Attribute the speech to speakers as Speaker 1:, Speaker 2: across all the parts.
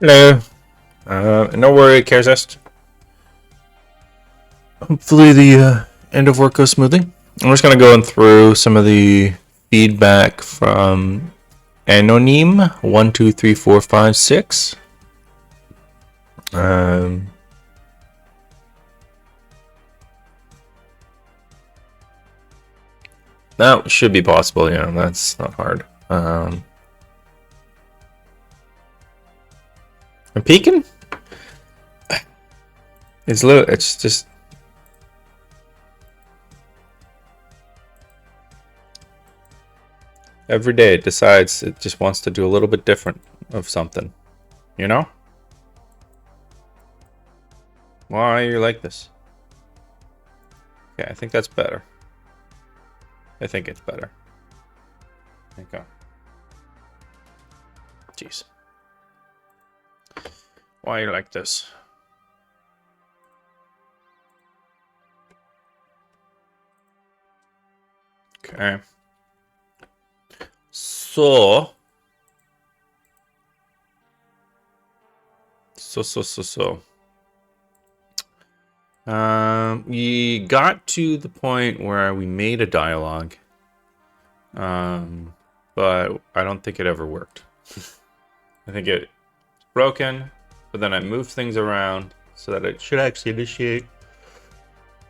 Speaker 1: Hello. No worry, Caresest. Hopefully the end of work goes smoothly. I'm just going to go through some of the feedback from Anonym 12345 6. That should be possible, yeah, that's not hard. I'm peeking? It's just... Every day it decides it just wants to do a little bit different of something. You know? Why are you like this? Okay, I think that's better. I think it's better. Okay. Jeez. Why are you like this? Okay. So. We got to the point where we made a dialogue. But I don't think it ever worked. I think it's broken, but then I moved things around so that it should actually initiate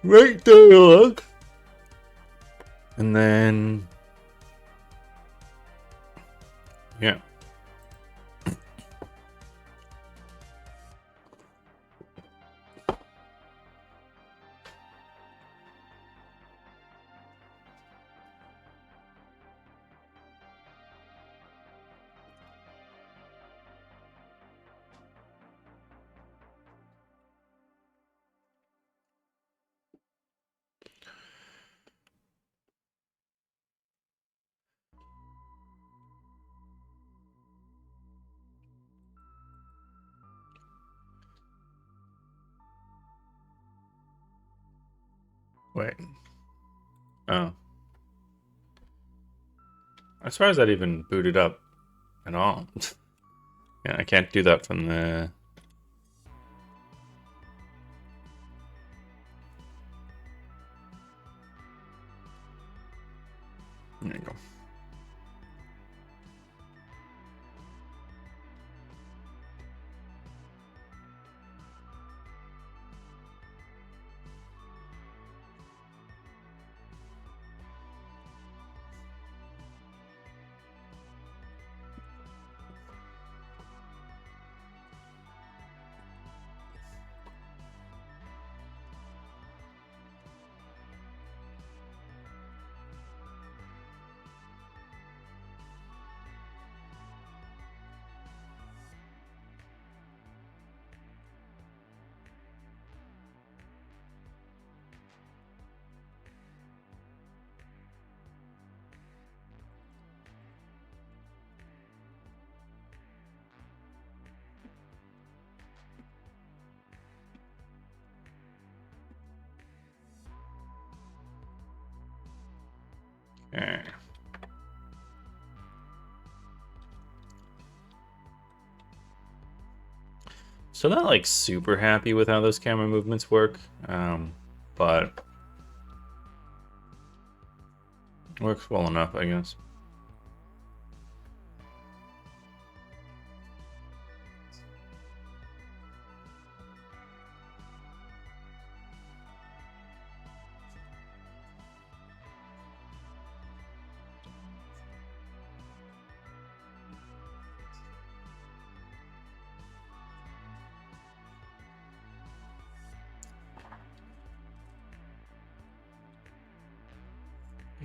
Speaker 1: right dialogue. And then, yeah. Wait. Oh. As far as that even booted up at all. Yeah, I can't do that from the... There you go. Okay. So not like super happy with how those camera movements work, but works well enough, I guess.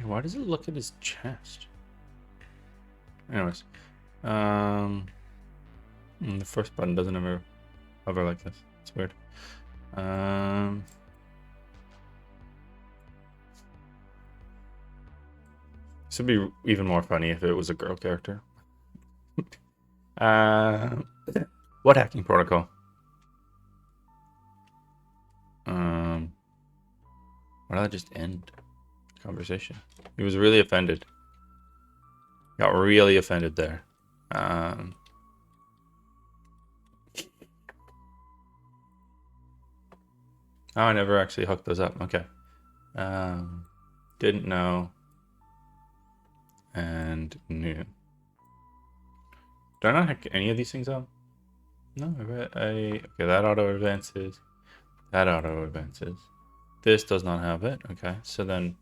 Speaker 1: Why does it look at his chest? Anyways, the first button doesn't ever hover like this. It's weird. This would be even more funny if it was a girl character. What hacking protocol? Why did that just end conversation? He was really offended. Got really offended there. Oh, I never actually hooked those up. Okay. Didn't know. And knew. Do I not hook any of these things up? No, okay, that auto advances. That auto advances. This does not have it. Okay, so then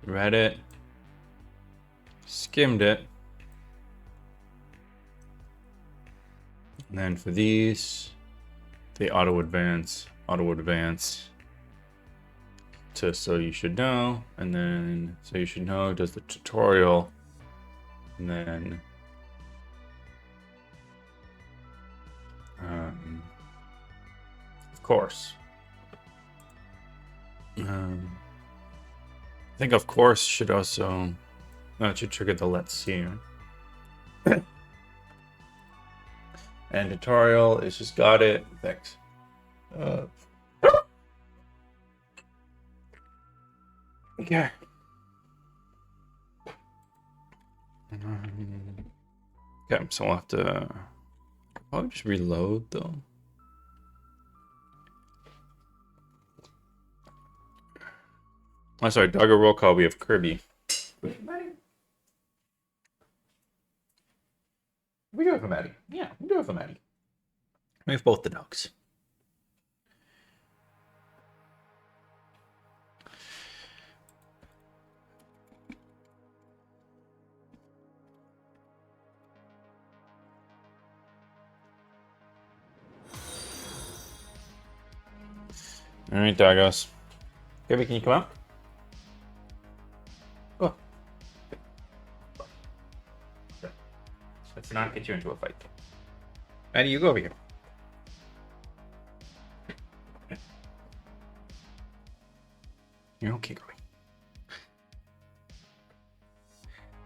Speaker 1: read it, skimmed it, and then for these, they auto advance to so you should know, and then so you should know does the tutorial, and then of course. I think of course should also that should trigger the let's see. And tutorial is just got it. Thanks. Okay. Okay, so we'll have to probably just reload though. Oh, sorry, Dogger roll call. We have Kirby. We do have a Maddie. Yeah, we do have a Maddie. We have both the dogs. All right, doggos. Kirby, can you come out? Go. Let's not get you into a fight. Maddie, you go over here. You're okay, Kirby.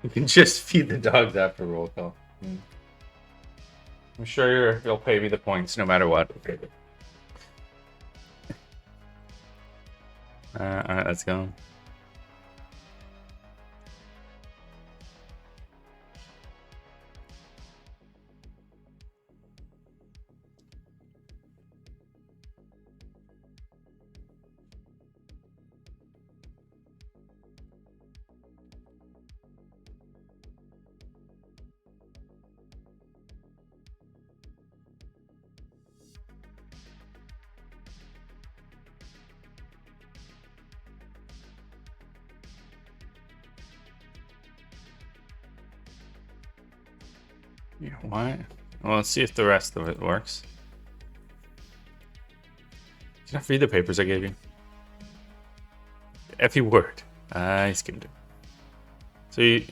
Speaker 1: You can just feed the dogs after roll call. I'm sure you'll pay me the points no matter what. Alright, let's go. Yeah, why? Well, let's see if the rest of it works. Can I read the papers I gave you? Every word. I skimmed it. So you...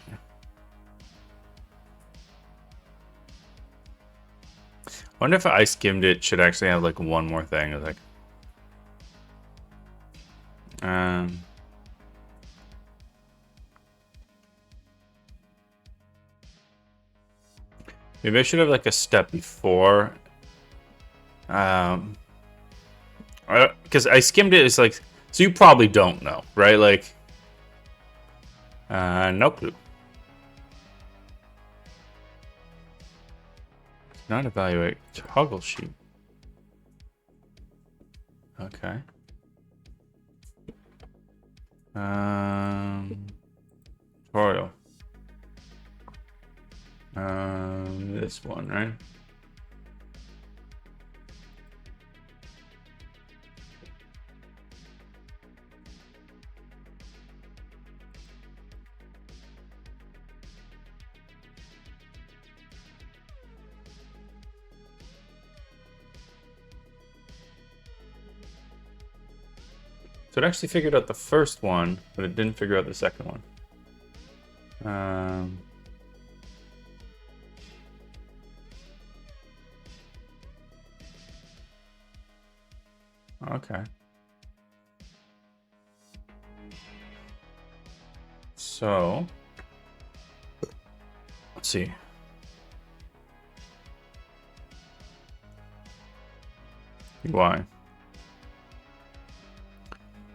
Speaker 1: I wonder if I skimmed it should actually have like one more thing. Like, maybe I should have like a step before. Because I skimmed it. It's like, so you probably don't know, right? Like, no clue. Not evaluate toggle sheet. Okay. Tutorial. This one, right? So it actually figured out the first one, but it didn't figure out the second one. Okay. So, let's see. Why?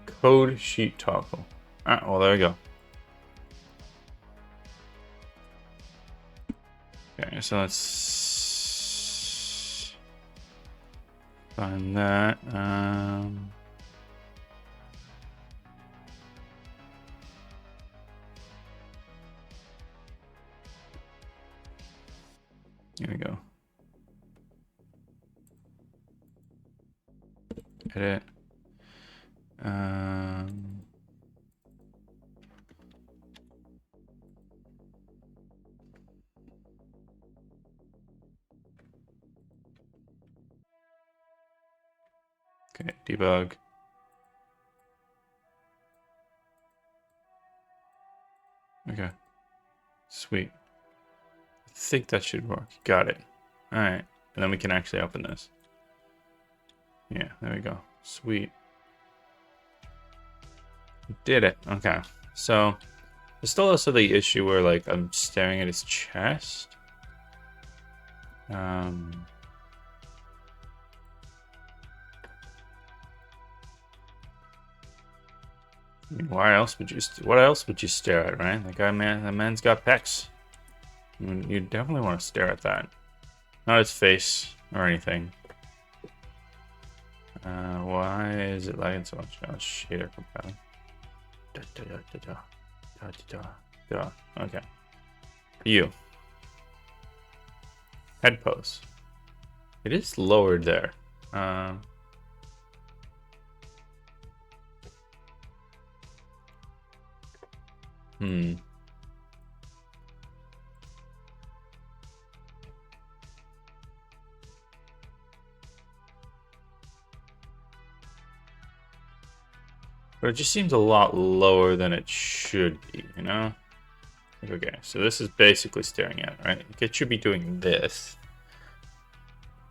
Speaker 1: Code sheet toggle. Ah, well, there we go. Okay, so let's... Find that. Here we go. Edit. Okay, debug. Okay, sweet. I think that should work. Got it. All right, and then we can actually open this. Yeah, there we go. Sweet. Did it. Okay, so there's still also the issue where like I'm staring at his chest. I mean, why else would you? What else would you stare at, right? Like, that man's got pecs. I mean, you definitely want to stare at that, not his face or anything. Why is it lagging so much? Oh, shader compiling. Okay. You. Head pose. It is lowered there. But it just seems a lot lower than it should be, you know? Okay, so this is basically staring at it, right? It should be doing this.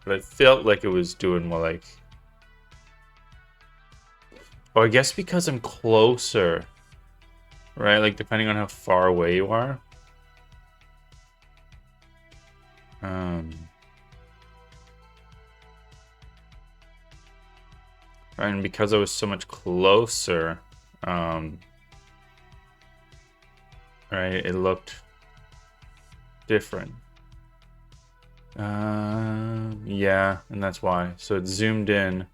Speaker 1: But I felt like it was doing more like... Oh, I guess because I'm closer, right? Like, depending on how far away you are. And because I was so much closer, right, it looked different. Yeah, and that's why. So it zoomed in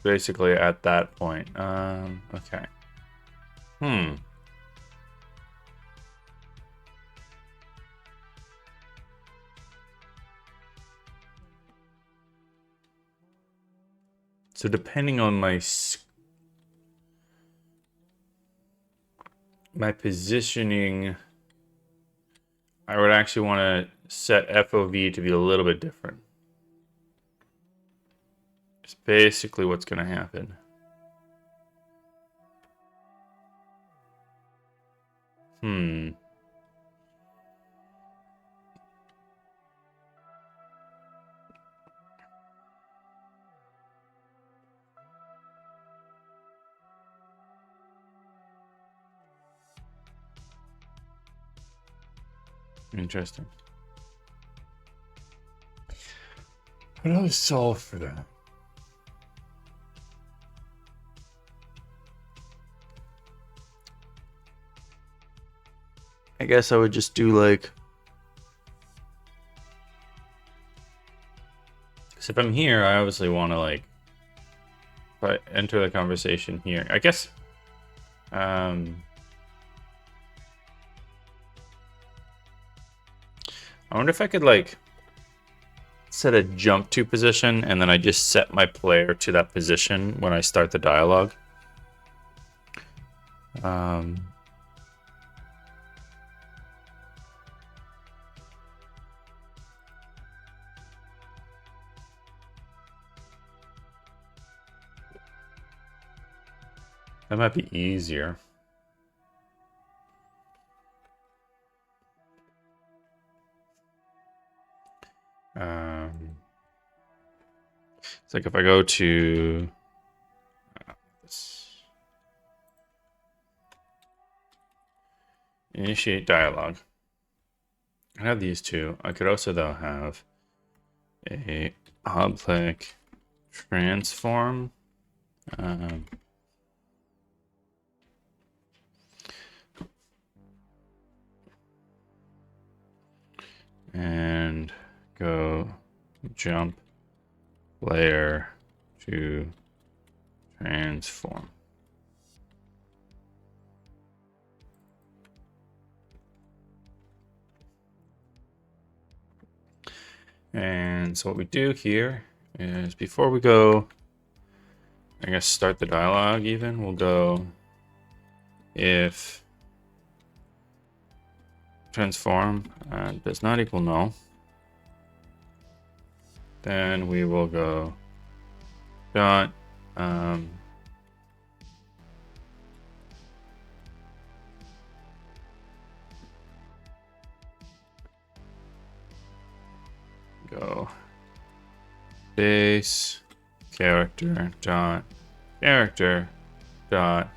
Speaker 1: basically at that point. Okay. So depending on my positioning, I would actually want to set FOV to be a little bit different. It's basically what's going to happen. Interesting. How do I solve for that? I guess I would just do like... Because if I'm here, I obviously want to like... If I enter the conversation here, I guess... I wonder if I could like... set a jump to position, and then I just set my player to that position when I start the dialogue. That might be easier. It's like if I go to initiate dialogue, I have these two. I could also though have a object transform. And go jump layer to transform. And so what we do here is before we go, I guess start the dialogue even, we'll go if transform does not equal null, then we will go dot go base character dot character dot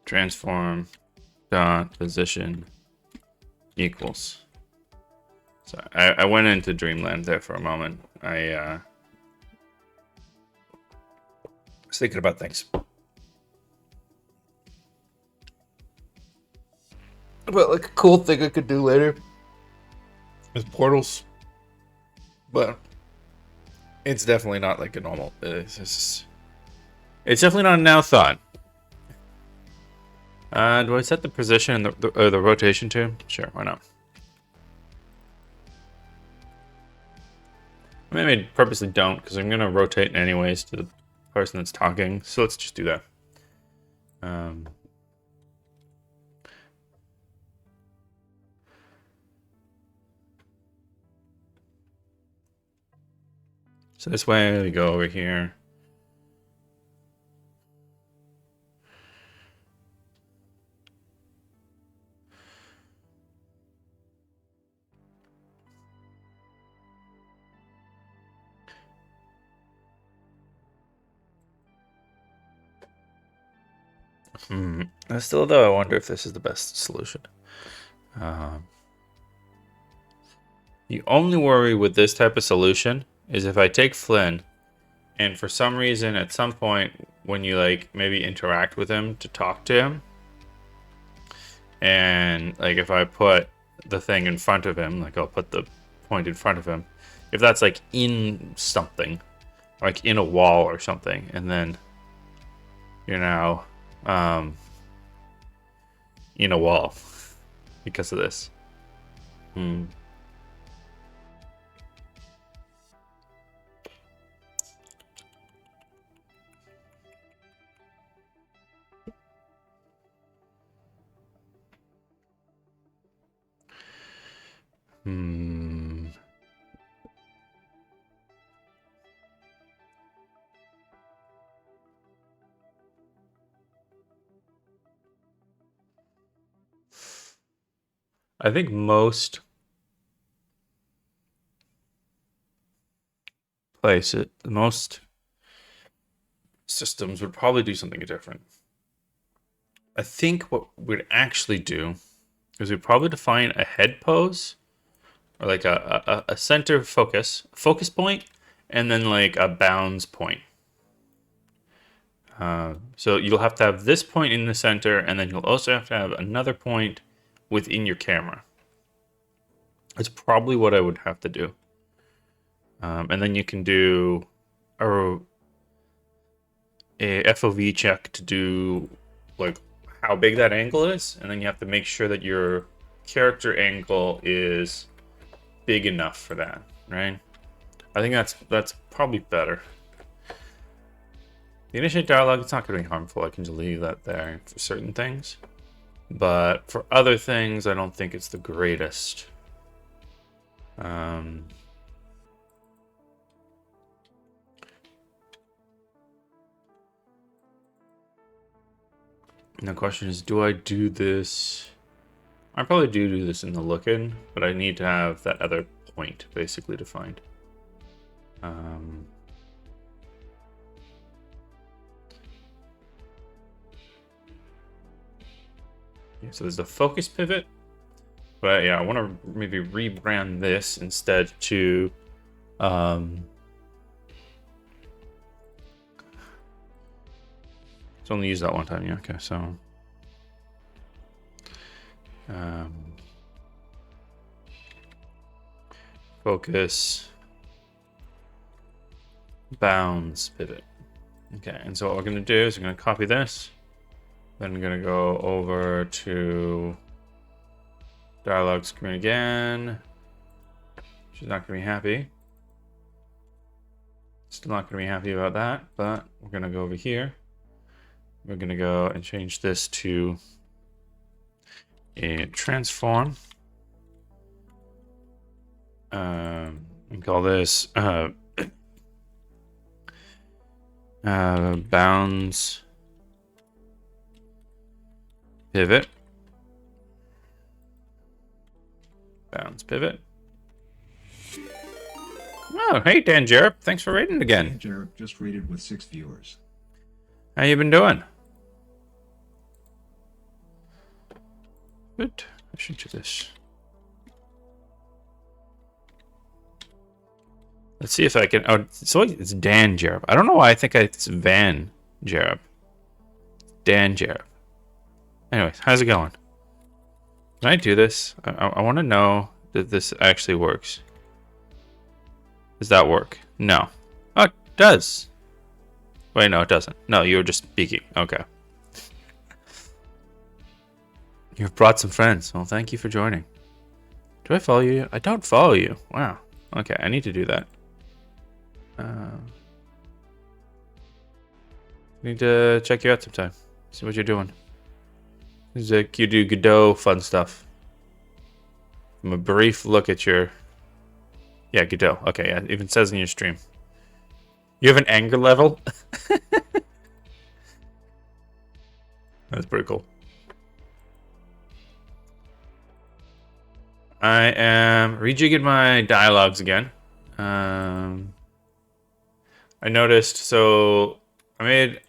Speaker 1: transform dot position equals. So I went into dreamland there for a moment. I was thinking about things. But like a cool thing I could do later is portals. But it's definitely not like a normal. It's definitely not a now thought. Do I set the position and the rotation to? Sure, why not? Maybe I purposely don't, because I'm going to rotate anyways to the person that's talking. So let's just do that. So this way we go over here. Still, though, I wonder if this is the best solution. The only worry with this type of solution is if I take Flynn, and for some reason, at some point, when you like maybe interact with him to talk to him, and like if I put the thing in front of him, like I'll put the point in front of him, if that's like in something, like in a wall or something, and then you're now in a wall because of this. I think most most systems would probably do something different. I think what we'd actually do is we'd probably define a head pose, or like a center focus point, and then like a bounds point. So you'll have to have this point in the center, and then you'll also have to have another point within your camera. That's probably what I would have to do. And then you can do a FOV check to do like how big that angle is, and then you have to make sure that your character angle is big enough for that, right? I think that's probably better. The initiate dialogue, it's not going to be harmful. I can just leave that there for certain things. But for other things, I don't think it's the greatest. And the question is, do I do this? I probably do this in the look-in, but I need to have that other point basically to find. Yeah, so there's the focus pivot, but yeah, I want to maybe rebrand this instead to it's only used that one time. Yeah, okay, so focus bounds pivot. Okay, and so what we're going to do is we're going to copy this, then we're going to go over to dialog screen again. She's not going to be happy. Still not going to be happy about that, but we're going to go over here. We're going to go and change this to a transform. And call this bounds pivot. Bounds pivot. Oh, hey Dan Jerp, thanks for rating again.
Speaker 2: Dan Jerp just rated with 6 viewers.
Speaker 1: How you been doing? Good. I should do this. Let's see if I can. Oh, so it's Dan Jerp. I don't know why I think it's Van Jerp. Dan Jerp. Anyways, how's it going? Can I do this? I want to know that this actually works. Does that work? No. Oh, it does. Wait, no, it doesn't. No, you were just speaking. Okay. You've brought some friends. Well, thank you for joining. Do I follow you? I don't follow you. Wow. Okay, I need to do that. Need to check you out sometime. See what you're doing. There's like you do Godot fun stuff. From a brief look at your... Yeah, Godot. Okay, yeah, it even says in your stream. You have an anger level? That's pretty cool. I am rejigging my dialogues again. I noticed, so I made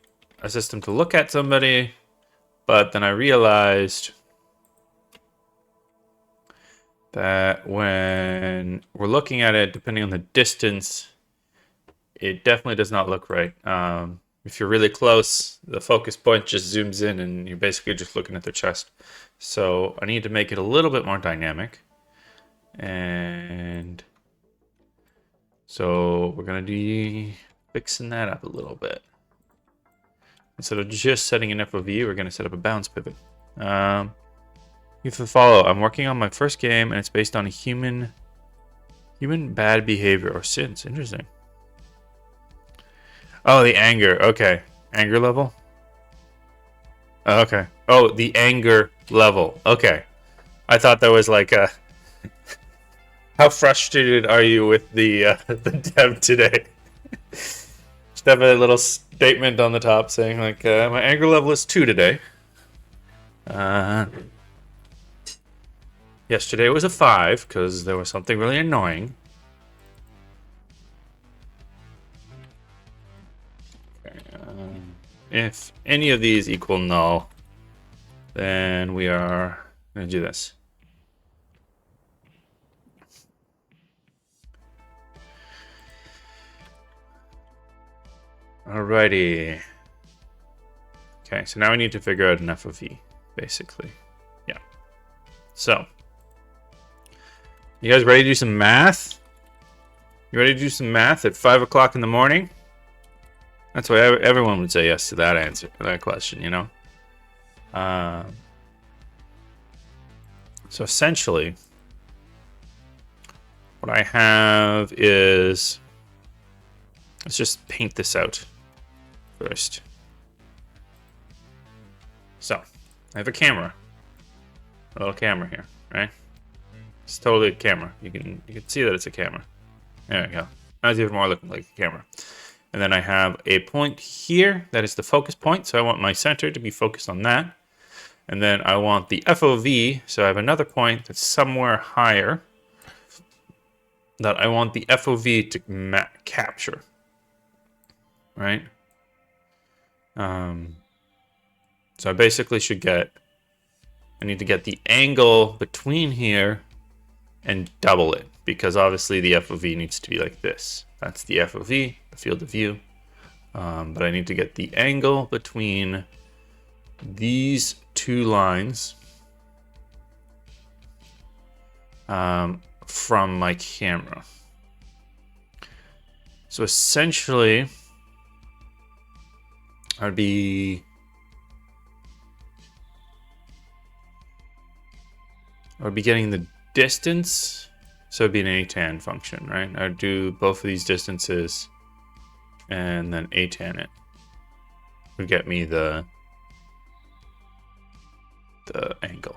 Speaker 1: a system to look at somebody, but then I realized that when we're looking at it, depending on the distance, it definitely does not look right. If you're really close, the focus point just zooms in and you're basically just looking at their chest. So I need to make it a little bit more dynamic. And so we're going to be fixing that up a little bit. Instead of just setting an FOV, we're going to set up a bounce pivot. If you follow, I'm working on my first game and it's based on a human bad behavior or sins. Interesting. Oh, the anger. Okay. Anger level? Oh, okay. Oh, the anger level. Okay. I thought that was like a... How frustrated are you with the dev today? Just have a little statement on the top saying like, my anger level is 2 today. Yesterday was a 5 because there was something really annoying. Okay, if any of these equal null, then we are going to do this. Alrighty. Okay, so now we need to figure out an FOV, basically. Yeah. So, you guys ready to do some math? You ready to do some math at 5 o'clock in the morning? That's why everyone would say yes to that answer, that question, you know? So essentially, what I have is... Let's just paint this out first. So, I have a camera. A little camera here, right? It's totally a camera. You can see that it's a camera. There we go. Now it's even more looking like a camera. And then I have a point here that is the focus point. So I want my center to be focused on that. And then I want the FOV. So I have another point that's somewhere higher. that I want the FOV to capture, right? So I basically I need to get the angle between here and double it, because obviously the FOV needs to be like this. That's the FOV, the field of view. But I need to get the angle between these two lines from my camera. So essentially, I'd be getting the distance, so it'd be an ATAN function, right? I'd do both of these distances and then ATAN it. Would get me the angle.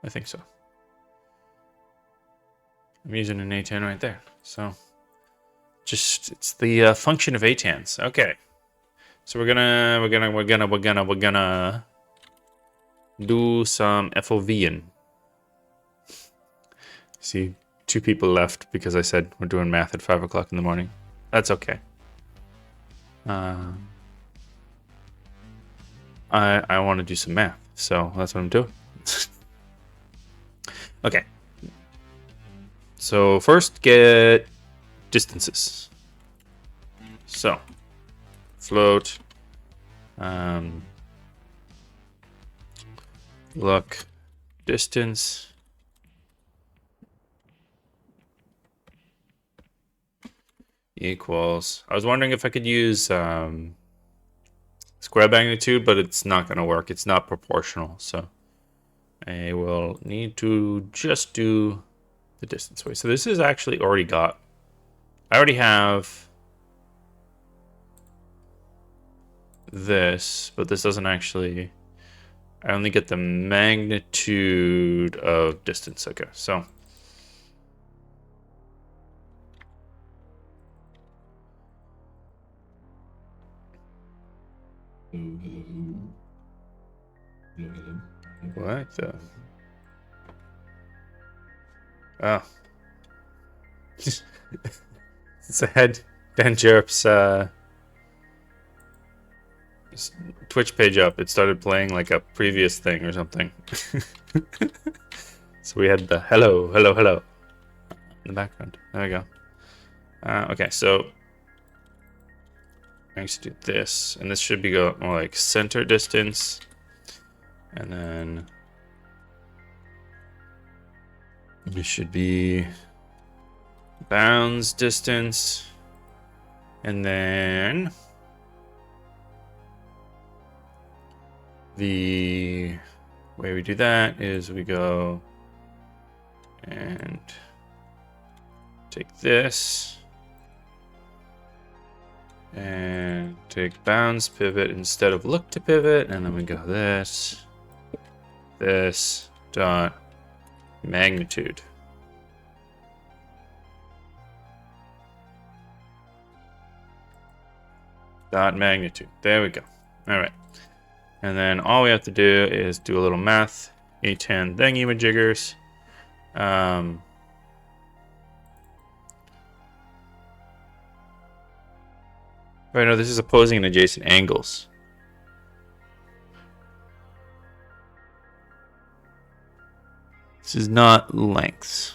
Speaker 1: I think so. I'm using an ATAN right there. So it's the function of ATANs. Okay. So we're gonna do some FOVing. See, 2 people left because I said we're doing math at 5 o'clock in the morning. That's okay. I want to do some math, so that's what I'm doing. Okay. So first, get distances. So float. Look, distance equals. I was wondering if I could use square magnitude, but it's not going to work. It's not proportional, so I will need to just do the distance way. So this is actually already got. I already have this, but this doesn't actually. I only get the magnitude of distance. Okay, so what the? Oh, it's a head. Dan Jerp's Twitch page up. It started playing like a previous thing or something. So we had the hello in the background. There we go. Okay, so I used to do this, and this should be go more like center distance, and then this should be bounds distance, and then the way we do that is we go and take this and take bounds pivot instead of look to pivot, and then we go this dot magnitude. Dot magnitude. There we go. All right. And then all we have to do is do a little math. A10 thingy-majiggers. Right, no, this is opposing and adjacent angles. This is not lengths.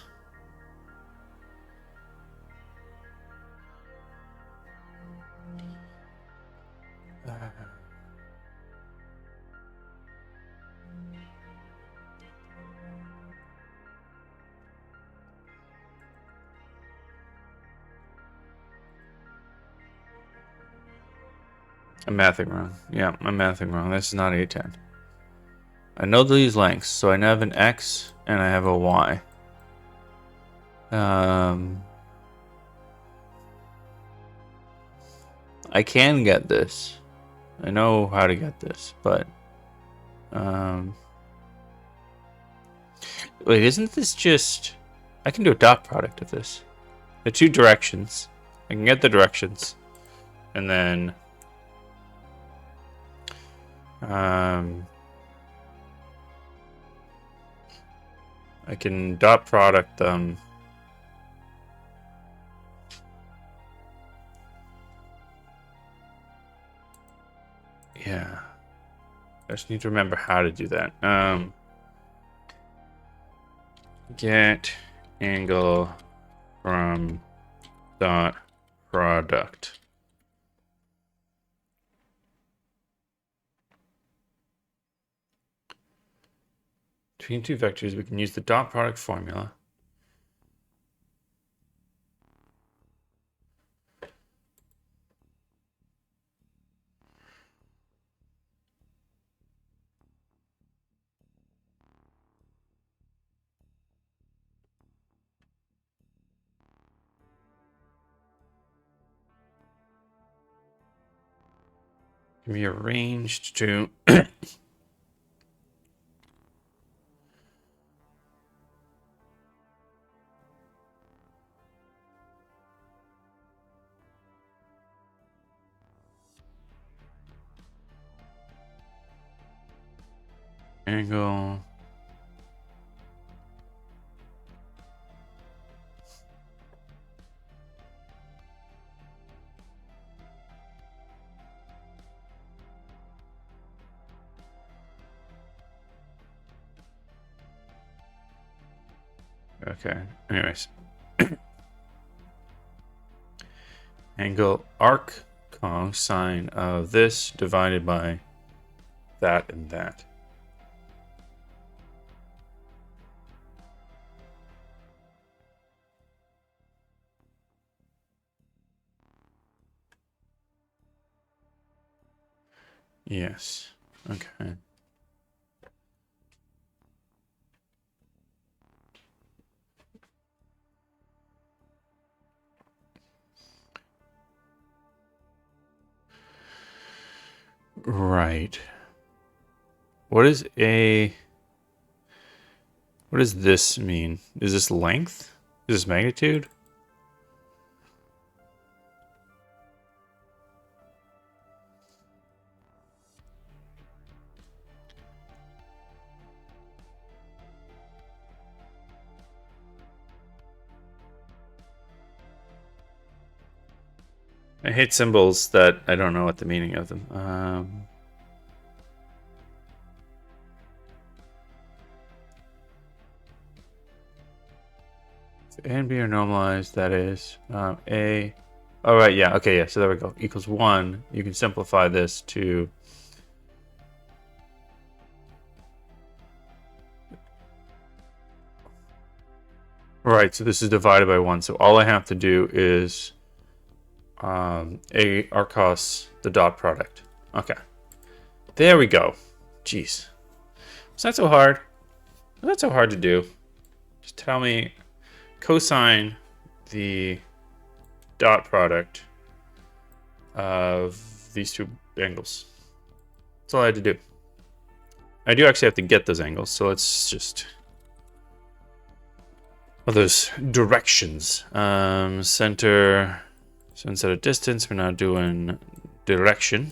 Speaker 1: I'm mathing wrong. Yeah, I'm mathing wrong. This is not A10. I know these lengths, so I have an X and I have a Y. I can get this. I know how to get this, but wait, isn't this just? I can do a dot product of this. The 2 directions. I can get the directions, and then I can dot product them. Yeah. I just need to remember how to do that. Get angle from dot product. Between two vectors, we can use the dot product formula. Can be arranged to angle. Okay. Anyways. Angle arc cosine of this divided by that and that. Yes. Okay. Right. What does this mean? Is this length? Is this magnitude? I hate symbols that I don't know what the meaning of them. A and B are normalized, that is A. Oh, right, yeah, okay, yeah, so there we go. Equals 1. You can simplify this to... Right, so this is divided by 1. So all I have to do is A arcos, the dot product. Okay. There we go. Jeez. It's not so hard. It's not so hard to do. Just tell me cosine the dot product of these two angles. That's all I had to do. I do actually have to get those angles, so let's just... Oh, those directions. Center. So instead of distance, we're now doing direction.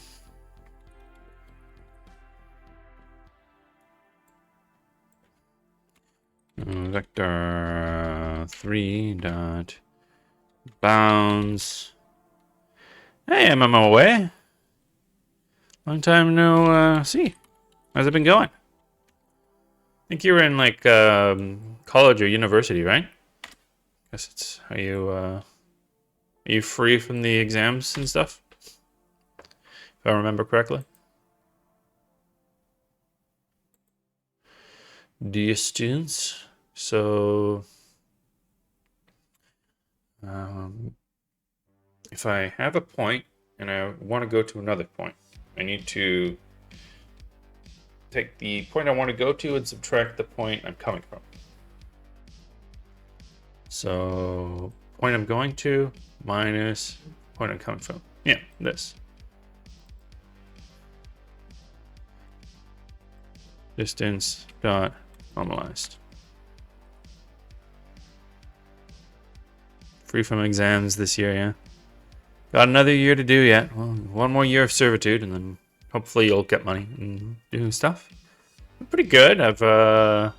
Speaker 1: Vector 3 dot bounds. Hey, I'm on my way. Long time no see. How's it been going? I think you were in like college or university, right? Guess it's are you free from the exams and stuff? If I remember correctly. Distance. So if I have a point and I want to go to another point, I need to take the point I want to go to and subtract the point I'm coming from. So point I'm going to minus point I'm coming from. Yeah, this. Distance dot normalized. Free from exams this year, yeah. Got another year to do yet. Well, one more year of servitude, and then hopefully you'll get money and do stuff. I'm pretty good. I've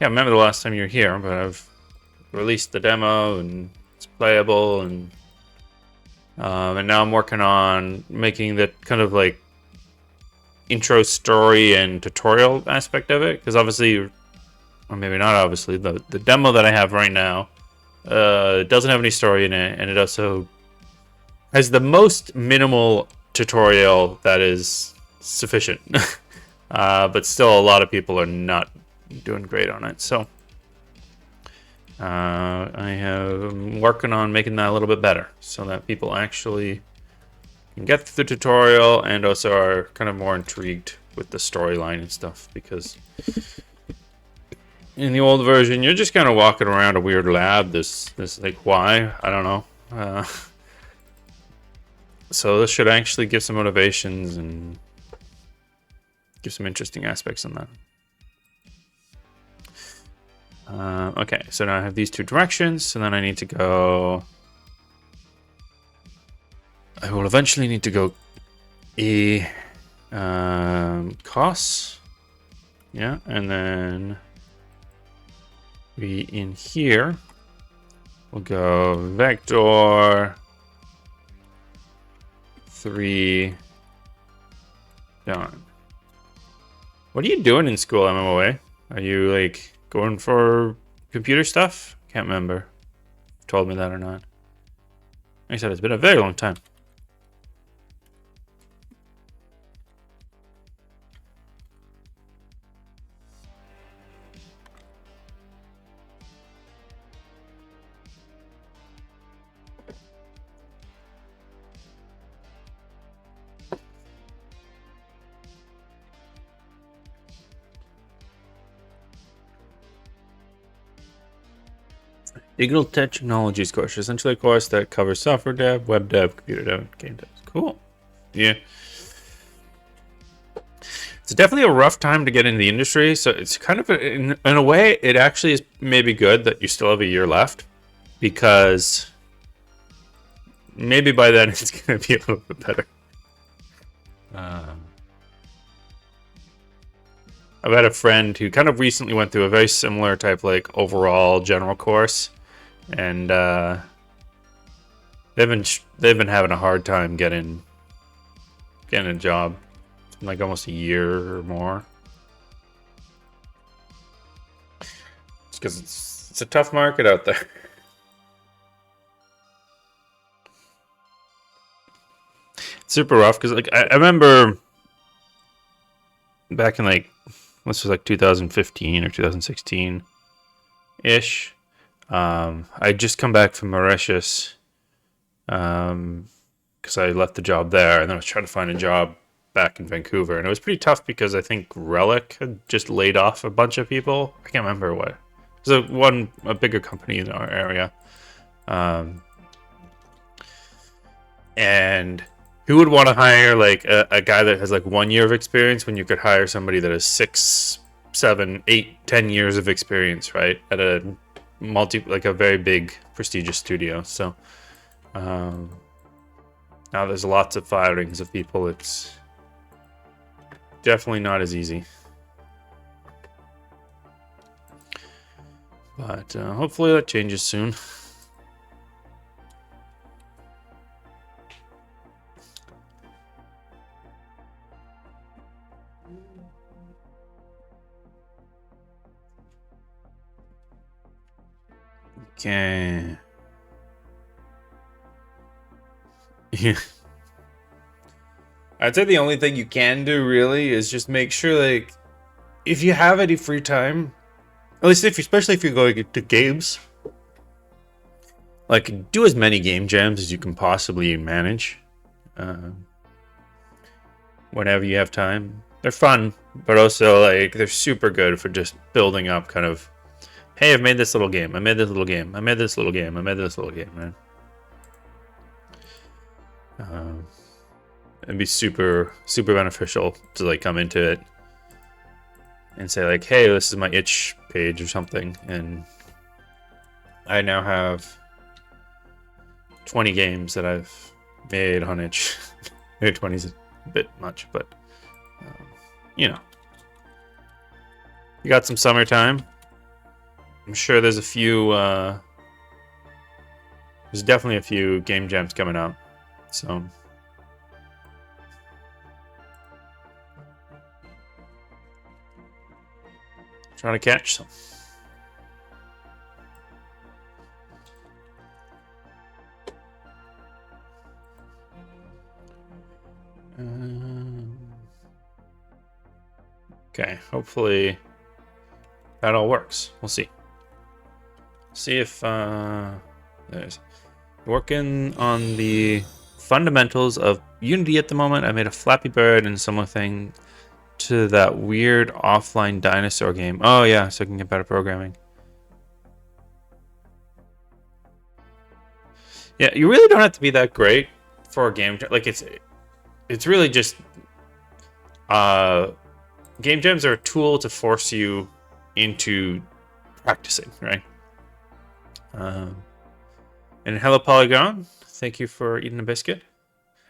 Speaker 1: yeah, I remember the last time you were here, but I've released the demo and it's playable, and now I'm working on making the kind of like intro story and tutorial aspect of it, because obviously, or maybe not obviously, the demo that I have right now doesn't have any story in it, and it also has the most minimal tutorial that is sufficient. But still, a lot of people are not doing great on it. So I am working on making that a little bit better so that people actually can get through the tutorial and also are kind of more intrigued with the storyline and stuff. Because in the old version, you're just kind of walking around a weird lab. This like, why? I don't know. So this should actually give some motivations and give some interesting aspects on that. Okay, so now I have these two directions, so then I need to go... I will eventually need to go cos. Yeah, and then we in here, we'll go vector 3 done. What are you doing in school, MMOA? Are you like going for computer stuff? Can't remember if you told me that or not. Like I said, it's been a very long time. Digital Technologies course, essentially a course that covers software dev, web dev, computer dev, and game dev. Cool. Yeah. It's definitely a rough time to get into the industry, so it's kind of, in a way, it actually is maybe good that you still have a year left, because maybe by then it's going to be a little bit better. I've had a friend who kind of recently went through a very similar type, like, overall general course, and they've been having a hard time getting a job. It's been like almost a year or more. Just because it's a tough market out there. It's super rough because, like, I remember back in, like, this was like 2015 or 2016 ish. I just come back from Mauritius because I left the job there, and then I was trying to find a job back in Vancouver, and it was pretty tough because I think Relic had just laid off a bunch of people. I can't remember what. It was a bigger company in our area, and who would want to hire like a guy that has like 1 year of experience when you could hire somebody that has 6, 7, 8, 10 years of experience, right? At a a very big prestigious studio. So now there's lots of firings of people. It's definitely not as easy. But hopefully that changes soon. Okay. Yeah. I'd say the only thing you can do really is just make sure, like, if you have any free time, at least especially if you're going to games, like, do as many game jams as you can possibly manage. Whenever you have time. They're fun, but also, like, they're super good for just building up kind of, hey, I've made this little game. I made this little game. I made this little game. I made this little game, man. It'd be super, super beneficial to, like, come into it and say, like, hey, this is my itch page or something, and I now have 20 games that I've made on itch. Maybe 20 is a bit much, but you know, you got some summertime. I'm sure there's a few. There's definitely a few game jams coming up. So. Trying to catch some. Okay, hopefully that all works. We'll see. See if there's working on the fundamentals of Unity at the moment. I made a Flappy Bird and similar thing to that weird offline dinosaur game. Oh yeah, so I can get better programming. Yeah, you really don't have to be that great for a game. Like it's really just game jams are a tool to force you into practicing, right? And hello, Polygon. Thank you for eating a biscuit.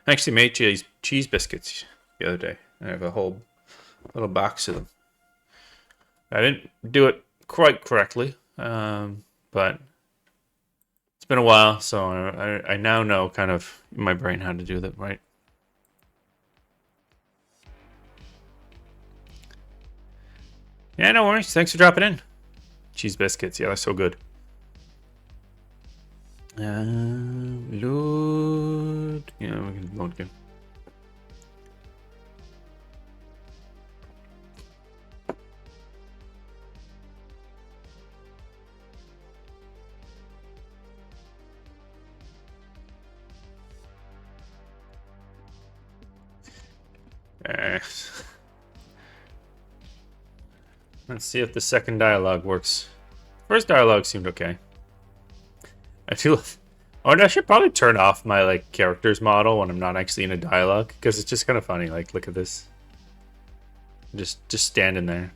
Speaker 1: I actually made cheese biscuits the other day. I have a whole little box of them. I didn't do it quite correctly, but it's been a while, so I now know kind of in my brain how to do that right. Yeah, no worries. Thanks for dropping in. Cheese biscuits, yeah, they're so good. Load. Yeah, we can load again. Let's see if the second dialogue works. First dialogue seemed okay. I feel. Oh, and I should probably turn off my like characters model when I'm not actually in a dialogue because it's just kind of funny. Like, look at this. Just standing there.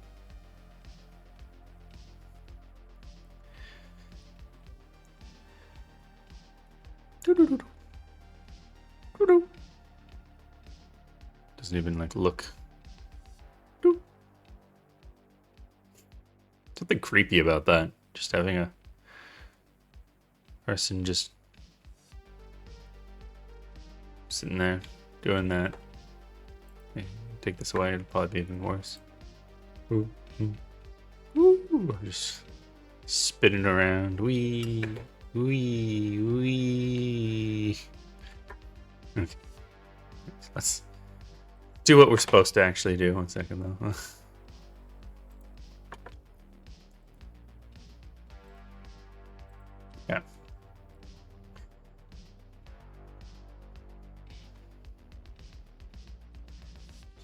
Speaker 1: Doesn't even like look. Something creepy about that. Just having a person just sitting there doing that. Take this away, it'll probably be even worse. Ooh, ooh. Just spinning around. Wee, wee, wee. Okay. Let's do what we're supposed to actually do. 1 second though. Yeah.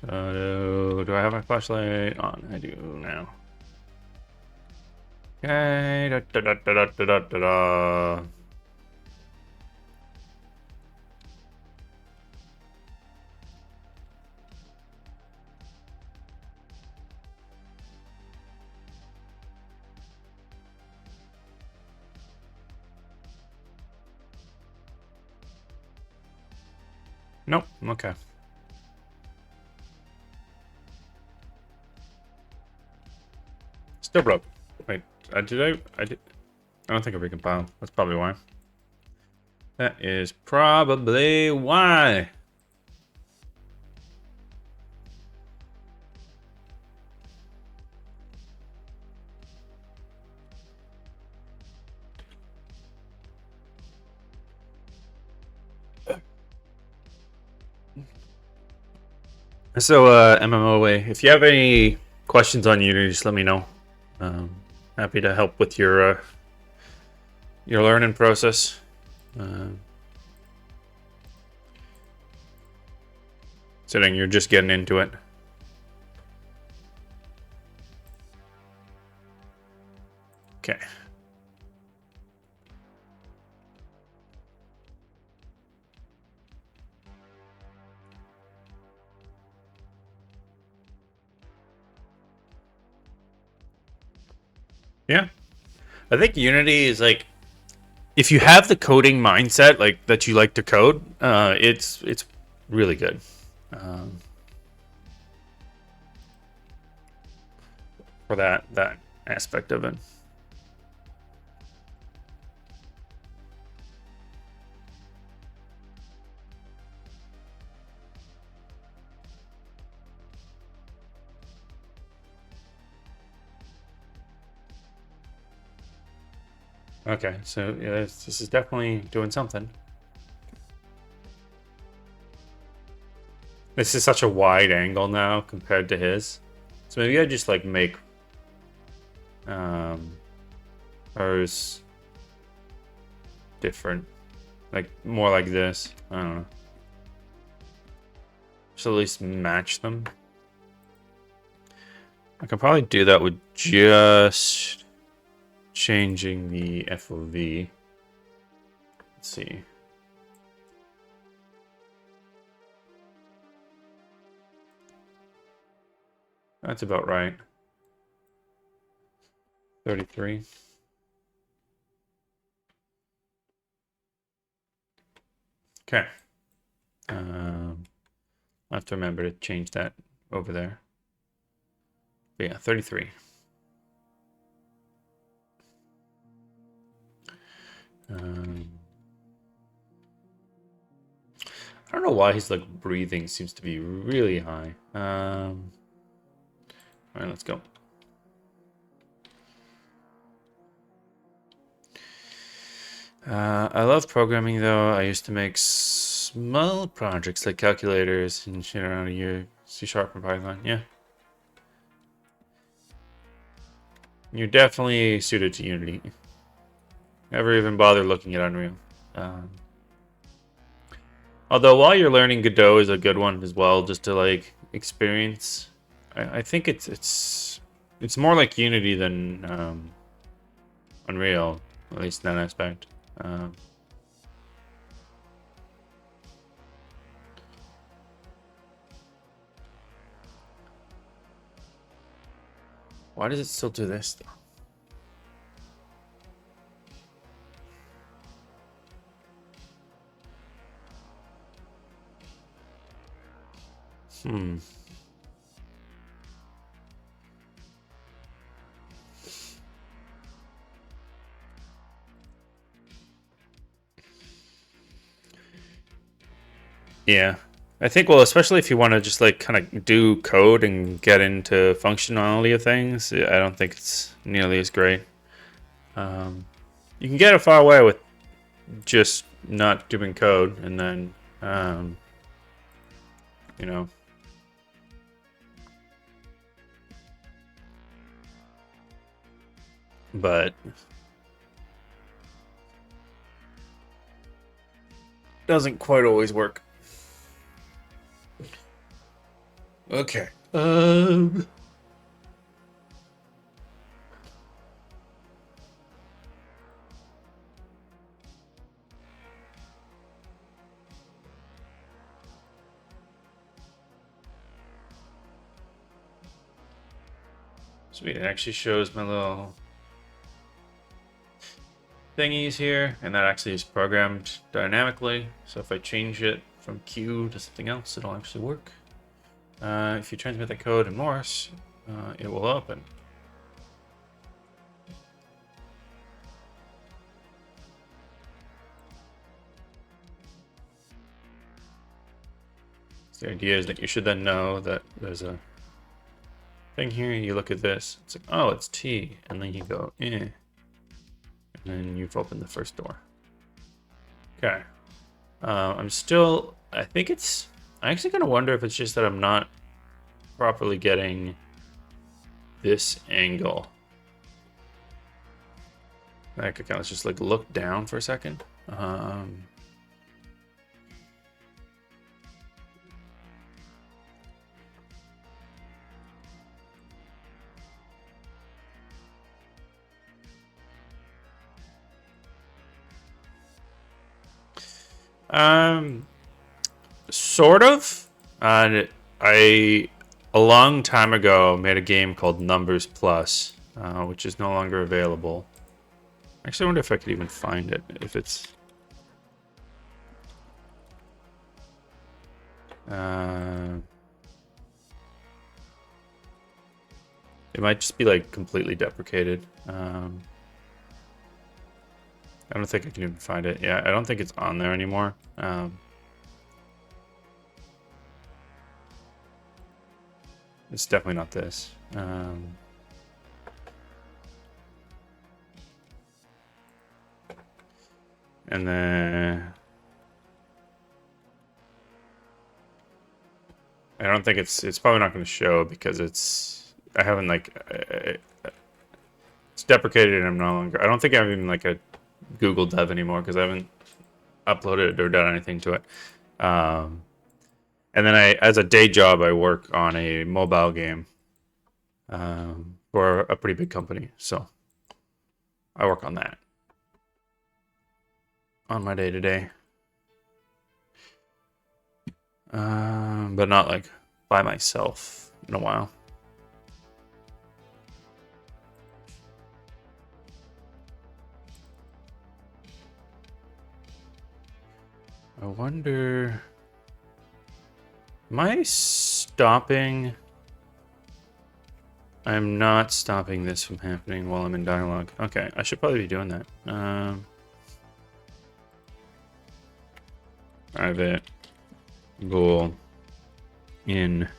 Speaker 1: So, do I have my flashlight on? I do now. Okay. Da. Nope. Okay. Still broke. Wait, I did. I don't think I recompiled. That's probably why. That is probably why. So, MMOA, if you have any questions on Unity, just let me know. Happy to help with your learning process. Considering you're just getting into it. Okay. Yeah. I think Unity is like, if you have the coding mindset, like that you like to code, it's really good. For that aspect of it. Okay, so yeah, this is definitely doing something. This is such a wide angle now compared to his. So maybe I just like make hers different. Like more like this. I don't know. Just at least match them. I can probably do that with just changing the FOV. Let's see. That's about right. 33. Okay. I have to remember to change that over there. But yeah, 33. I don't know why his like breathing seems to be really high. All right, let's go. I love programming though. I used to make small projects like calculators and shit around a year. C# and Python, yeah. You're definitely suited to Unity. Never even bother looking at Unreal. Although while you're learning, Godot is a good one as well, just to like experience. I think it's more like Unity than Unreal, at least in that aspect. Why does it still do this though? Yeah. I think, well, especially if you want to just like kind of do code and get into functionality of things, I don't think it's nearly as great. You can get it far away with just not doing code, and then, you know, but doesn't quite always work. Okay. Sweet, it actually shows my little thingies here, and that actually is programmed dynamically. So if I change it from Q to something else, it'll actually work. If you transmit the code in Morse, it will open. So the idea is that you should then know that there's a thing here. You look at this, it's like, oh, it's T, and then you go, and then you've opened the first door. Okay. I'm actually gonna wonder if it's just that I'm not properly getting this angle. I could kind of just like look down for a second. Sort of. I a long time ago made a game called Numbers Plus, which is no longer available. Actually, I wonder if I could even find it. If it's it might just be like completely deprecated. I don't think I can even find it. Yeah, I don't think it's on there anymore. It's definitely not this. And then I don't think it's probably not going to show because I haven't it's deprecated and I'm no longer. I don't think I'm even like a Google Dev anymore because I haven't uploaded or done anything to it. And then as a day job, I work on a mobile game for a pretty big company. So I work on that on my day to day. But not like by myself in a while. I wonder, am I stopping? I'm not stopping this from happening while I'm in dialogue. Okay, I should probably be doing that. Private goal in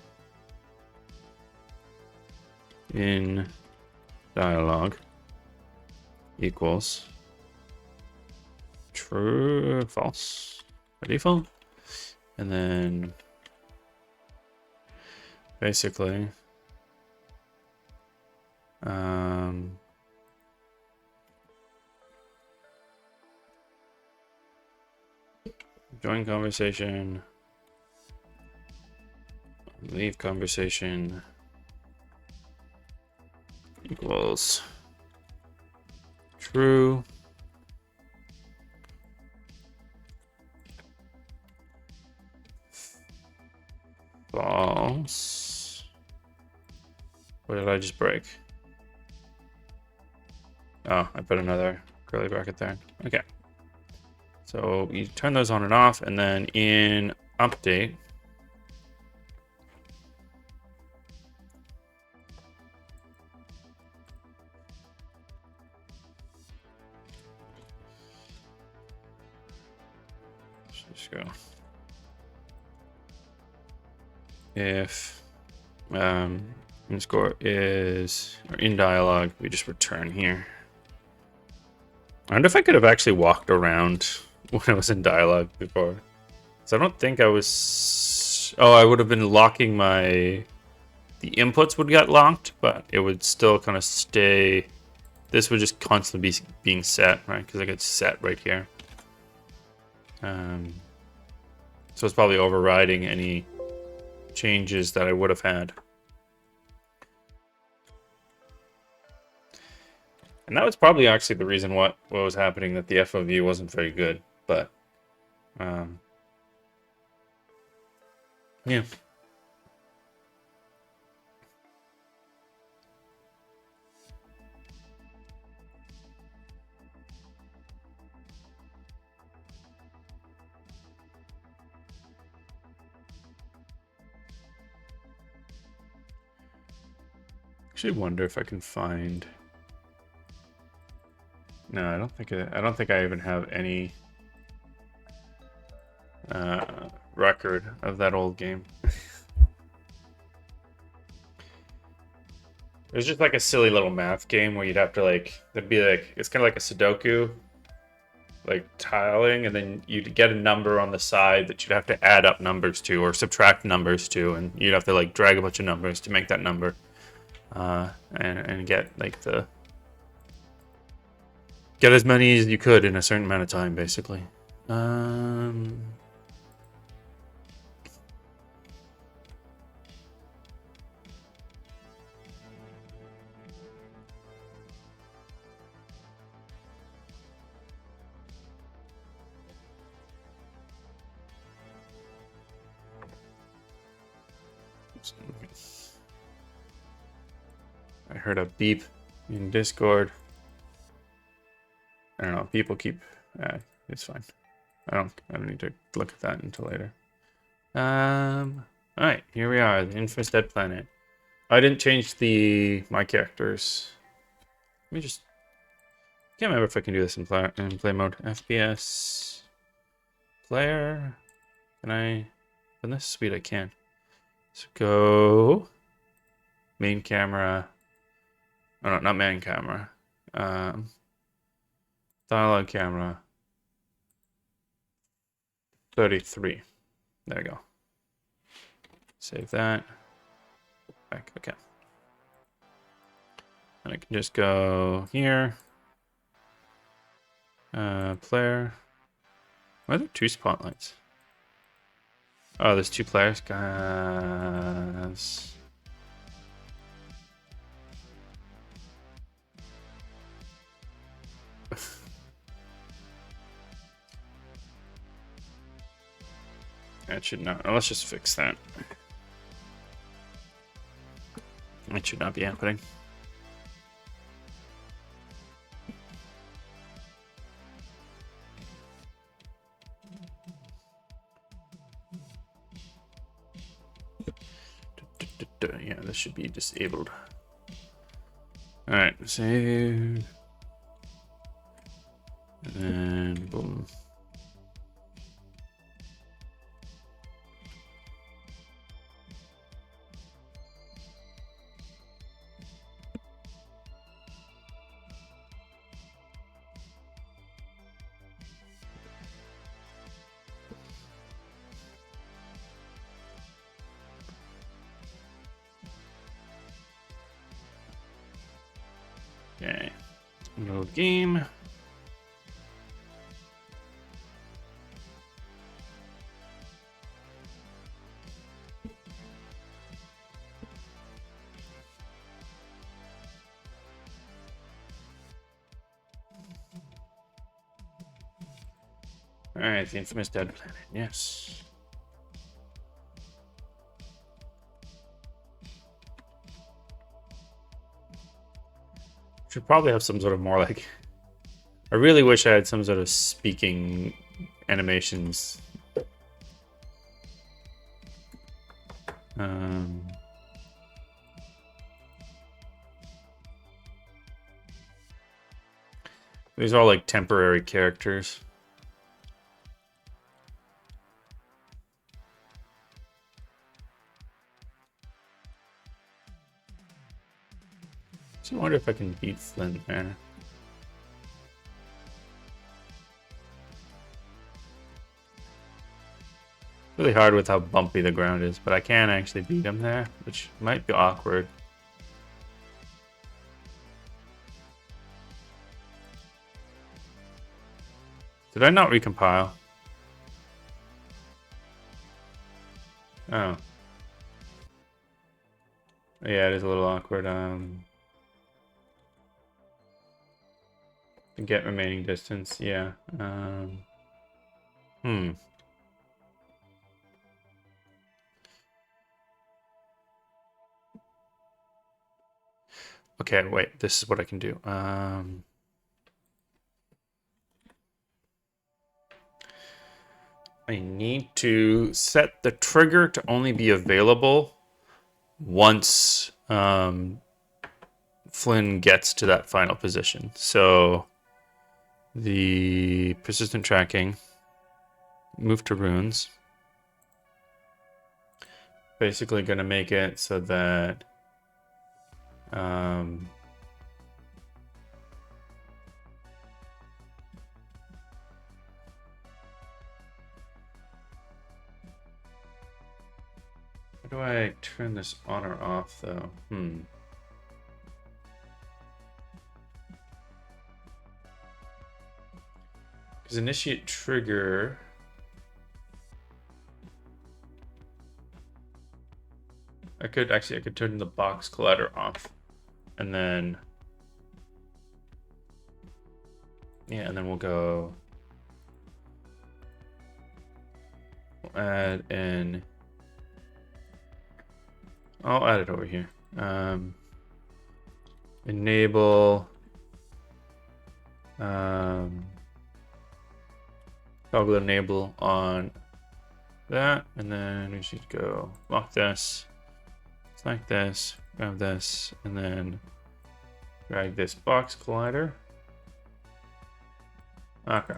Speaker 1: dialogue equals true, false, by default, and then basically join conversation, leave conversation equals true, false. What did I just break? Oh, I put another curly bracket there. Okay. So you turn those on and off, and then in update, let's just go. If underscore is, or in dialogue, we just return here. I wonder if I could have actually walked around when I was in dialogue before. So I don't think I was. Oh, I would have been locking the inputs would get locked, but it would still kind of stay. This would just constantly be being set, right? Because I get set right here. So it's probably overriding any changes that I would have had. And that was probably actually the reason what was happening, that the FOV wasn't very good. But yeah. Actually wonder if I can find. No, I don't think I even have any record of that old game. It was just like a silly little math game where you'd have to there'd be it's kind of like a Sudoku, like tiling, and then you'd get a number on the side that you'd have to add up numbers to or subtract numbers to, and you'd have to drag a bunch of numbers to make that number, and get get as many as you could in a certain amount of time, basically. I heard a beep in Discord. I don't know. People keep. It's fine. I don't need to look at that until later. All right, here we are. The Infamous Dead Planet. I didn't change my characters. Let me just. Can't remember if I can do this in play mode. FPS player. Can I? In this sweet, I can. So go. Main camera. Oh no, not main camera. Dialogue camera. 33. There we go. Save that. Back. Okay. And I can just go here. Player. Why are there 2 spotlights? Oh, there's 2 players, guys. That should not. Let's just fix that. It should not be happening. Yeah, this should be disabled. All right, save. And then boom. Okay, no game. All right, the infamous dead planet. Yes. Should probably have some sort of more like. I really wish I had some sort of speaking animations. These are all like temporary characters. So I wonder if I can beat Flynn there. Really hard with how bumpy the ground is, but I can actually beat him there, which might be awkward. Did I not recompile? Oh. Yeah, it is a little awkward. Get remaining distance, yeah. Okay, wait, this is what I can do. I need to set the trigger to only be available once Flynn gets to that final position. So the persistent tracking, move to runes. Basically going to make it so that how do I turn this on or off though? Because initiate trigger. I could turn the box collider off, and then and then we'll go. We'll add in. I'll add it over here. Enable. Toggle enable on that, and then we should go lock this. Select this, grab this, and then drag this box collider. Okay.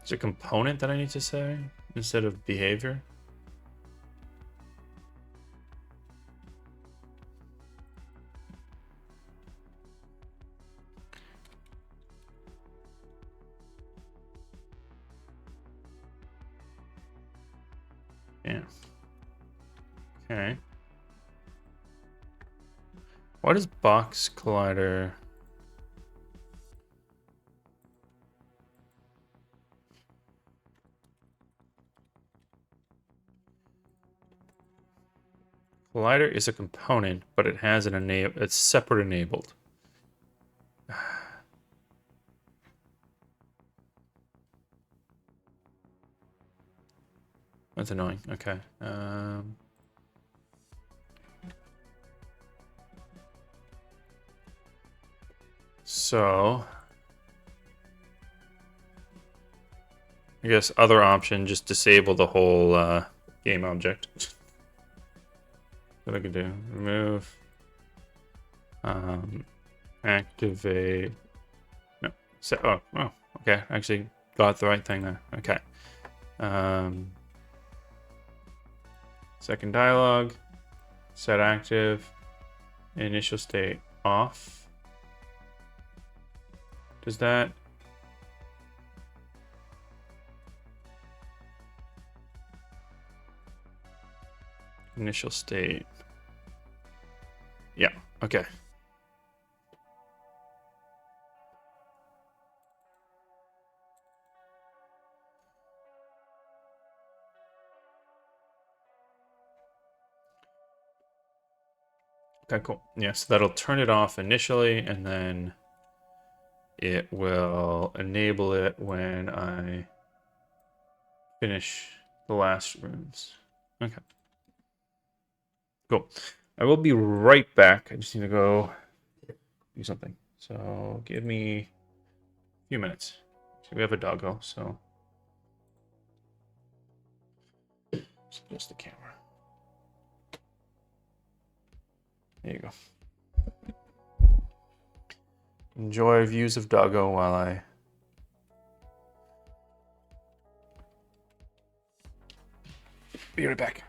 Speaker 1: It's a component that I need to say instead of behavior. Yeah. Okay. Why does box collider... Collider is a component, but it has an it's separate enabled. That's annoying. Okay. So I guess other option, just disable the whole game object. What I could do, remove, activate, no, set, oh, okay, actually got the right thing there, okay. Second dialog, set active, initial state off. Does that? Initial state. Yeah, okay. Okay, cool. Yeah, so that'll turn it off initially, and then it will enable it when I finish the last rooms. Okay. Cool. I will be right back. I just need to go do something. So give me a few minutes. So we have a doggo, so just adjust the camera. There you go. Enjoy views of doggo while I... Be right back.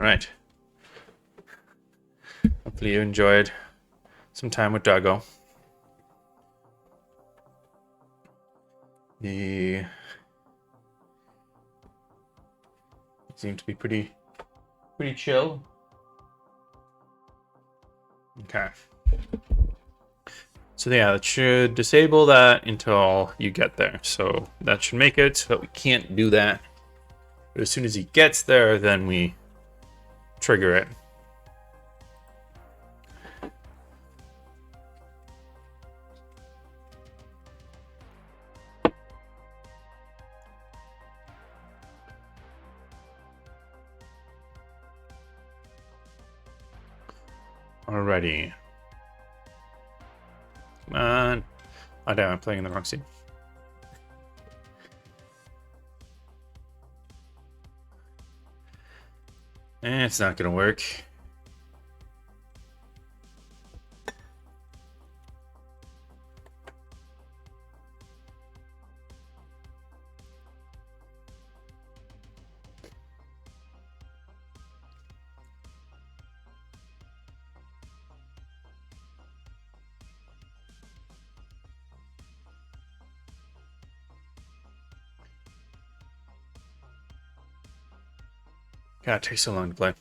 Speaker 1: right. Hopefully you enjoyed some time with Doggo. It seemed to be pretty chill. Okay. So yeah, it should disable that until you get there. So that should make it so that we can't do that. But as soon as he gets there, then we trigger it. Alrighty. Come on. Oh damn, I'm playing in the wrong scene. It's not gonna work. God, it takes so long to play.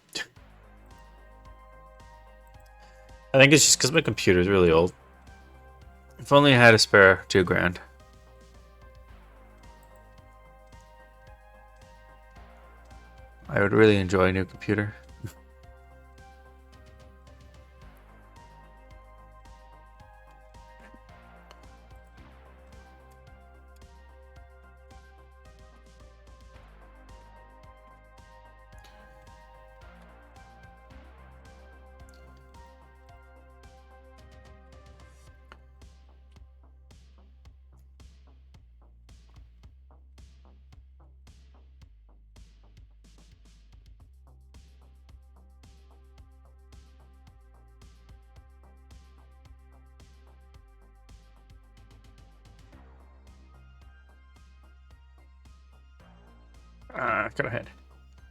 Speaker 1: I think it's just because my computer is really old. If only I had a spare $2,000. I would really enjoy a new computer. Go ahead.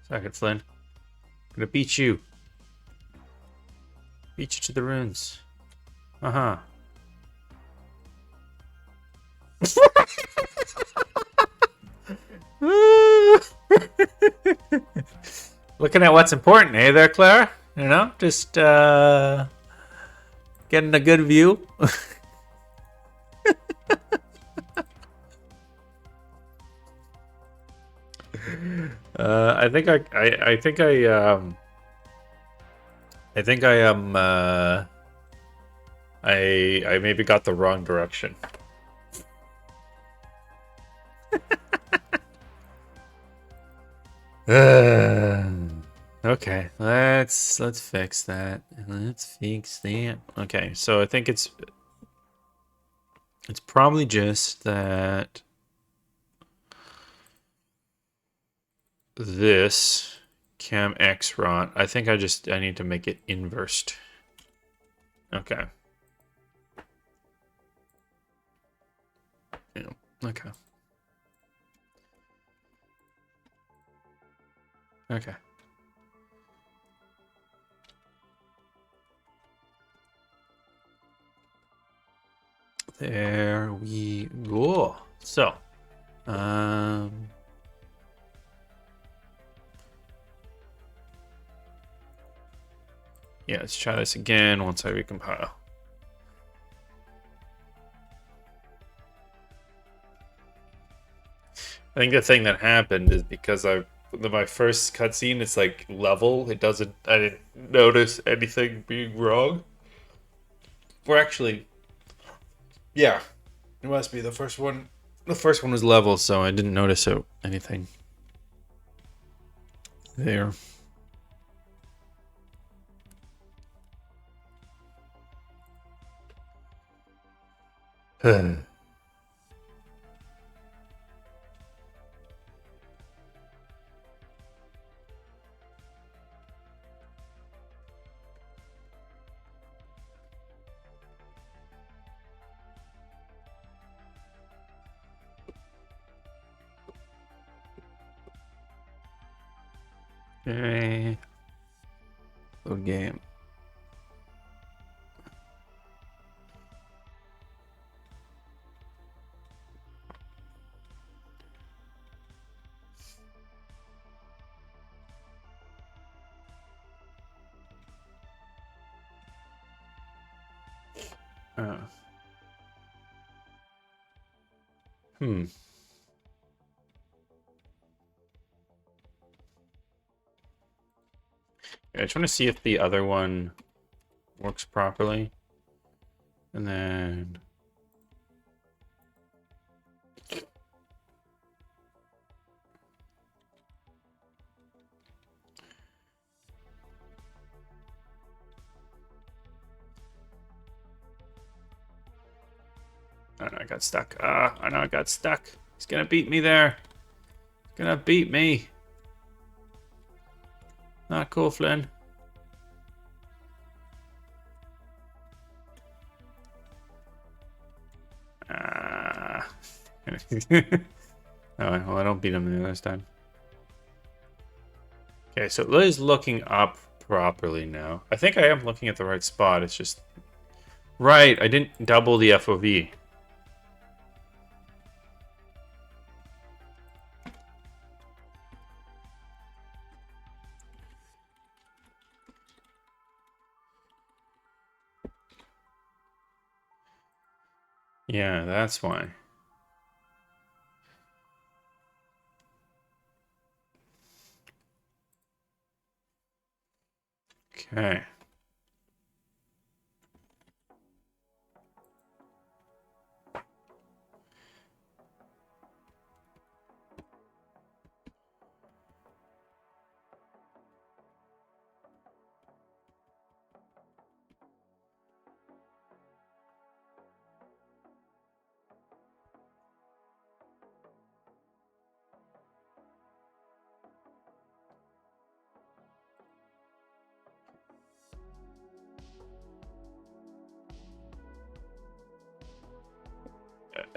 Speaker 1: Second, Flynn. I'm gonna beat you. Beat you to the ruins. Uh-huh. Looking at what's important, eh there, Clara? You know, just getting a good view. I think I maybe got the wrong direction. Okay, let's fix that. Let's fix that. Okay, so I think it's probably just that this cam X rot. I think I need to make it inversed. Okay. Yeah, okay. Okay. There we go. So, yeah, let's try this again once I recompile. I think the thing that happened is because my first cutscene, it's like level. I didn't notice anything being wrong. Or actually, yeah, it must be the first one. The first one was level, so I didn't notice anything there. Okay. Load game. Hmm. Yeah, I just want to see if the other one works properly. And then... Oh no, I got stuck. I know I got stuck. He's gonna beat me there. He's gonna beat me. Not cool, Flynn. Oh, well, I don't beat him this time. Okay, so it is looking up properly now. I think I am looking at the right spot. It's just... Right, I didn't double the FOV. Yeah, that's why. Okay.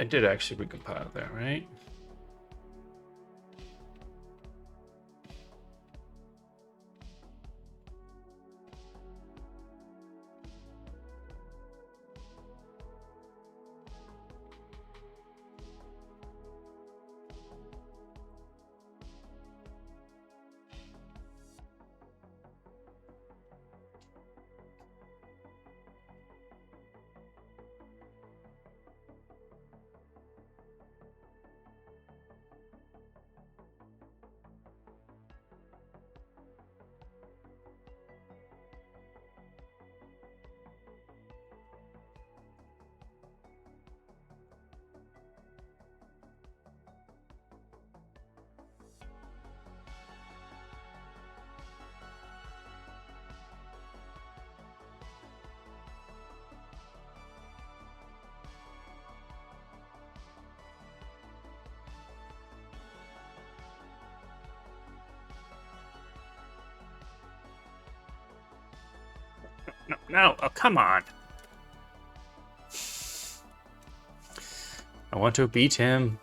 Speaker 1: I did actually recompile there, right? No, no, oh, come on. I want to beat him.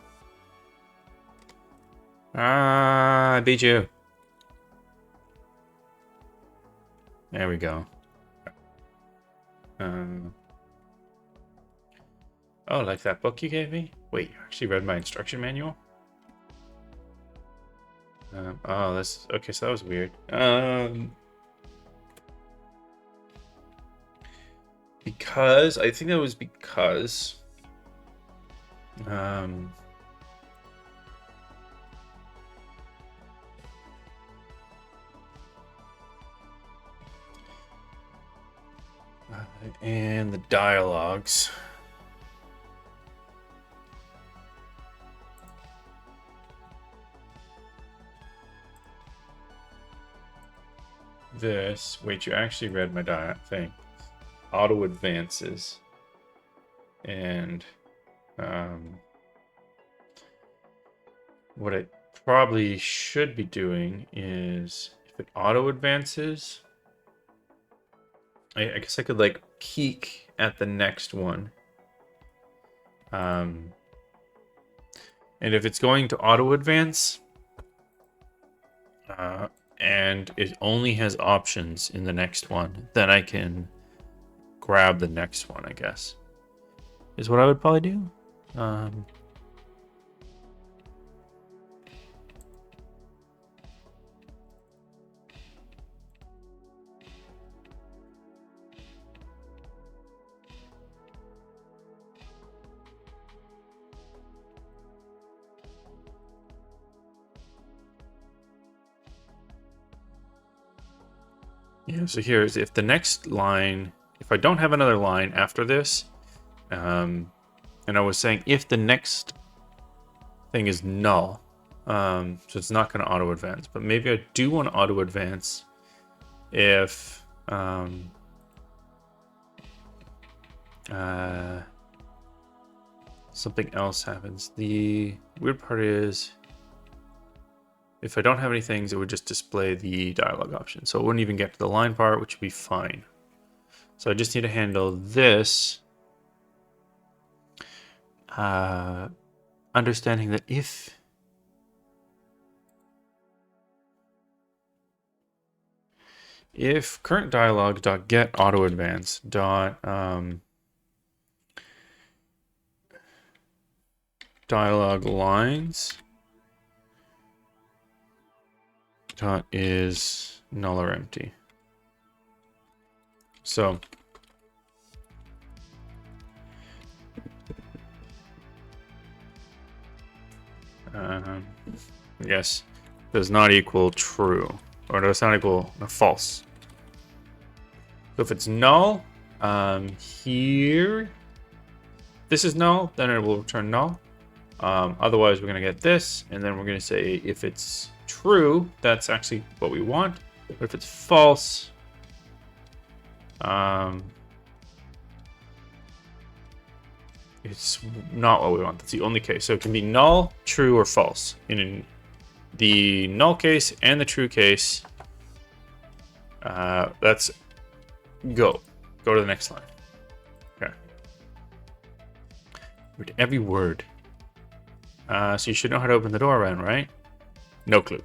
Speaker 1: I beat you. There we go. Oh, like that book you gave me? Wait, you actually read my instruction manual? Oh, that's... Okay, so that was weird. Because... I think that was because... and the dialogues. This... Wait, you actually read my thing. Auto advances. And... what I probably should be doing is... If it auto advances... I guess I could, like, peek at the next one. And if it's going to auto advance, and it only has options in the next one, then I can grab the next one, I guess. Is what I would probably do. Yeah, so here's if the next line, if I don't have another line after this, and I was saying if the next thing is null, so it's not going to auto advance, but maybe I do want to auto advance if something else happens. The weird part is if I don't have any things, it would just display the dialog option. So it wouldn't even get to the line part, which would be fine. So I just need to handle this. Understanding that if current dialog dot get auto advance dot dialog lines dot is null or empty. So I guess does not equal true, or does not equal false. So if it's null, here, this is null, then it will return null. Otherwise, we're going to get this, and then we're going to say if it's true, that's actually what we want. But if it's false, it's not what we want. That's the only case. So it can be null, true, or false. In the null case and the true case, that's go. Go to the next line. Okay. Read every word. So you should know how to open the door around, right? No clue.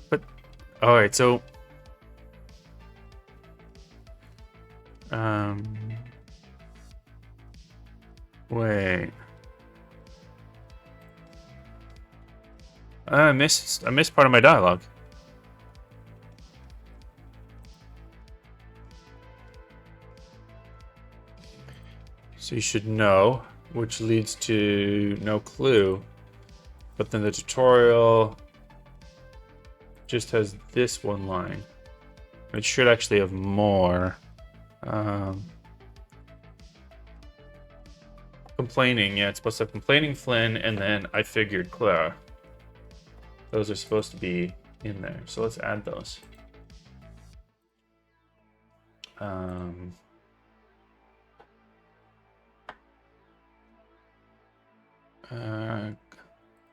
Speaker 1: But, alright, so... wait. I missed part of my dialogue. So you should know, which leads to no clue. But then the tutorial just has this one line. It should actually have more. Complaining, yeah, it's supposed to have complaining Flynn, and then I figured Clara. Those are supposed to be in there. So let's add those.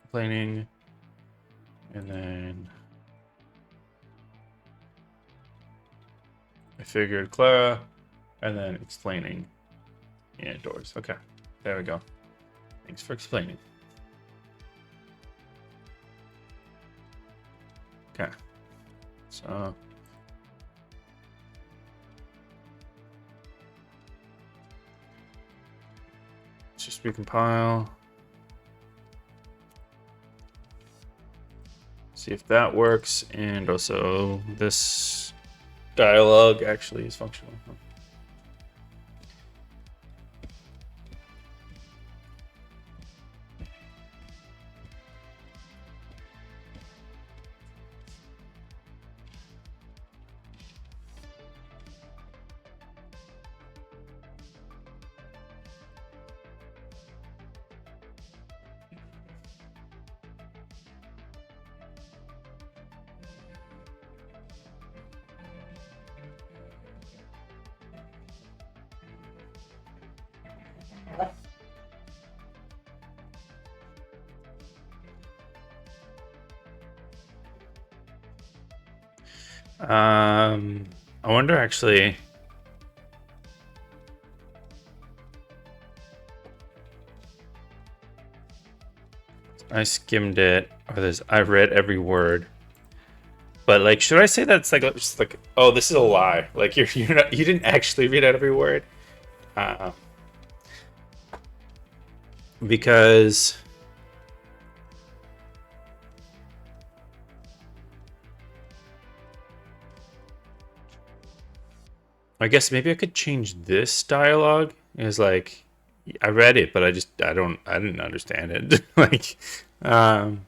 Speaker 1: Complaining, and then I figured Clara, and then explaining indoors. Okay, there we go. Thanks for explaining. Okay, so let's just recompile. See if that works, and also this dialogue actually is functional. I wonder actually. I skimmed it, or I read every word. But like, should I say that's like just like, oh, this is a lie? Like you're not, you didn't actually read out every word, uh, because I guess maybe I could change this dialogue. Is like, I read it, but I didn't understand it. Like, um,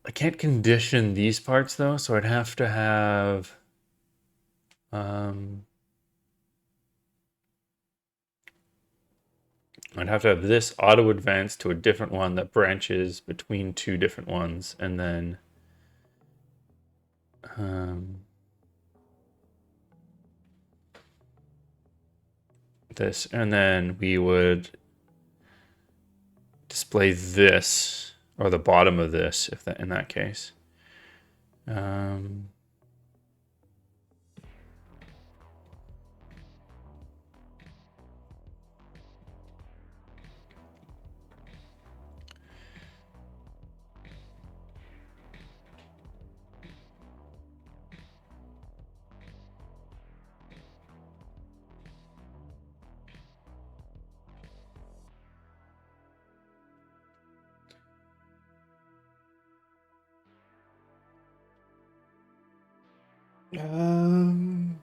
Speaker 1: I can't condition these parts though, so I'd have to have, um, this auto advance to a different one that branches between two different ones, and then, um, this, and then we would display this or the bottom of this if that in that case. Um, um,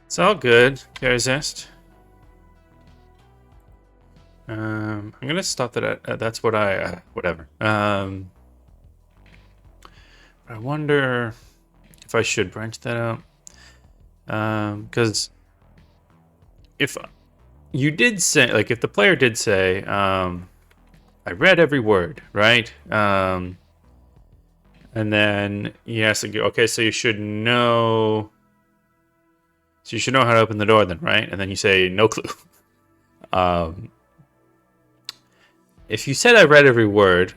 Speaker 1: it's all good, Karazest. I'm gonna stop that at that's what I whatever. I wonder if I should branch that out. Because if you did say, like, if the player did say, I read every word, right? And then yes, okay, so you should know. So you should know how to open the door, then, right? And then you say no clue. Um, if you said I read every word,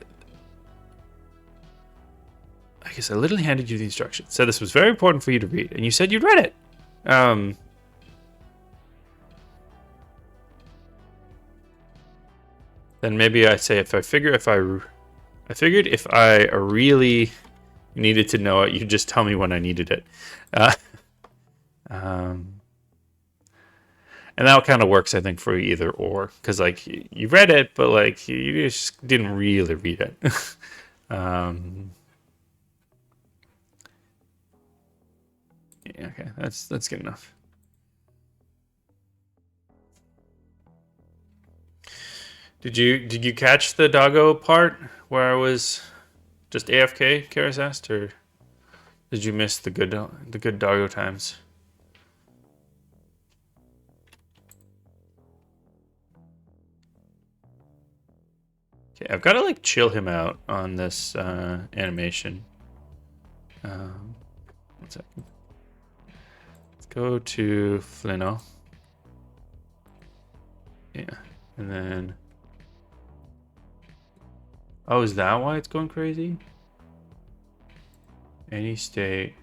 Speaker 1: I guess I literally handed you the instructions. Said this was very important for you to read, and you said you'd read it. Then maybe I say I figured if I really needed to know it, you'd just tell me when I needed it. And that kind of works, I think, for either or, because like you read it, but like you just didn't really read it. Yeah, okay, that's good enough. Did you catch the doggo part where I was just AFK, Karis asked, or did you miss the good doggo times? Okay, I've got to like chill him out on this animation. 1 second. Let's go to Flino. Yeah, and then. Oh, is that why it's going crazy? Any state.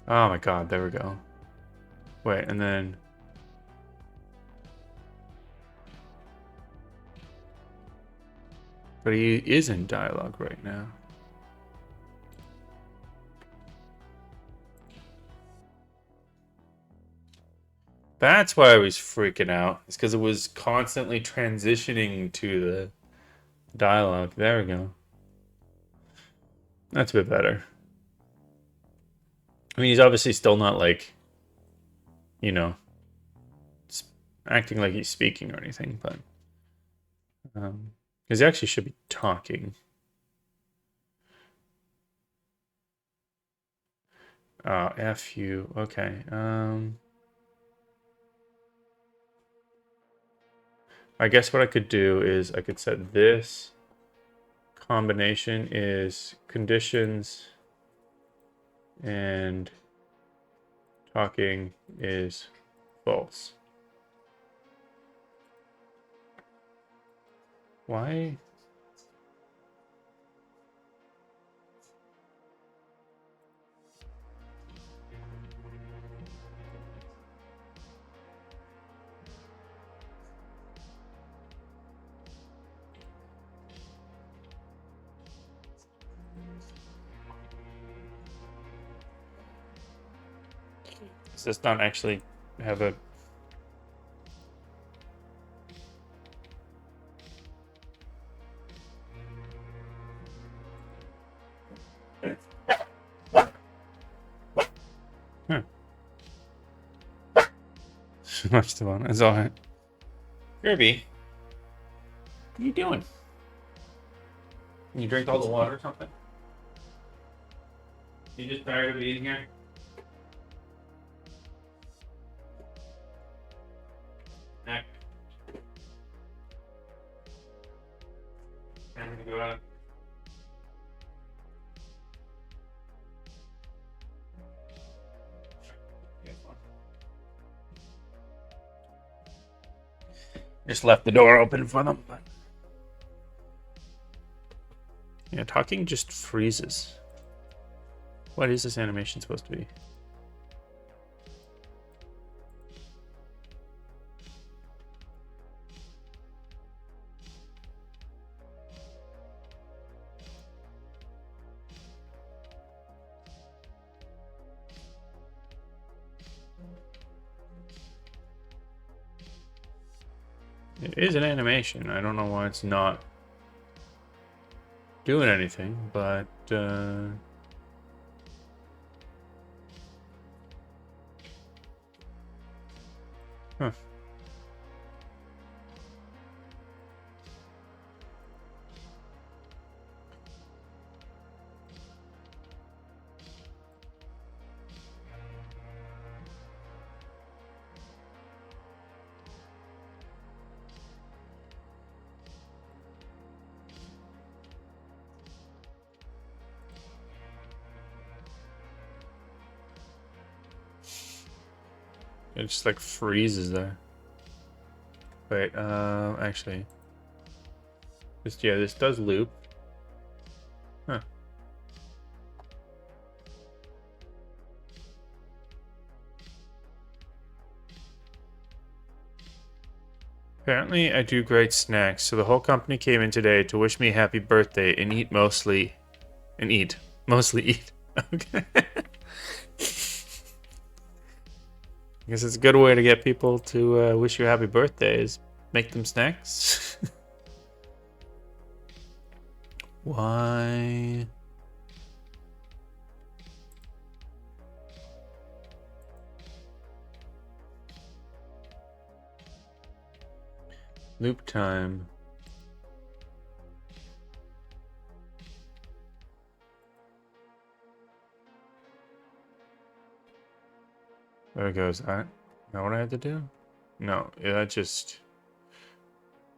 Speaker 1: Oh my god, there we go. Wait, and then. But he is in dialogue right now. That's why I was freaking out. It's because it was constantly transitioning to the dialogue. There we go. That's a bit better. I mean, he's obviously still not like, you know, acting like he's speaking or anything, but because he actually should be talking. F you. Okay. I guess what I could do is I could set this combination is conditions and talking is false. Why? Does this not actually have a... Huh. So much to one. It's alright. Kirby, what are you doing? You drink all the water or something? You just tired of being here? Neck. I'm gonna go out. Just left the door open for them. But... yeah, talking just freezes. What is this animation supposed to be? It is an animation. I don't know why it's not doing anything, but huh. It just like freezes there. Wait, actually. This does loop. Huh. Apparently I do great snacks, so the whole company came in today to wish me happy birthday and eat. Mostly eat. Okay. I guess it's a good way to get people to wish you happy birthday is make them snacks. Why? Loop time. There goes that. Know what I had to do? No, that just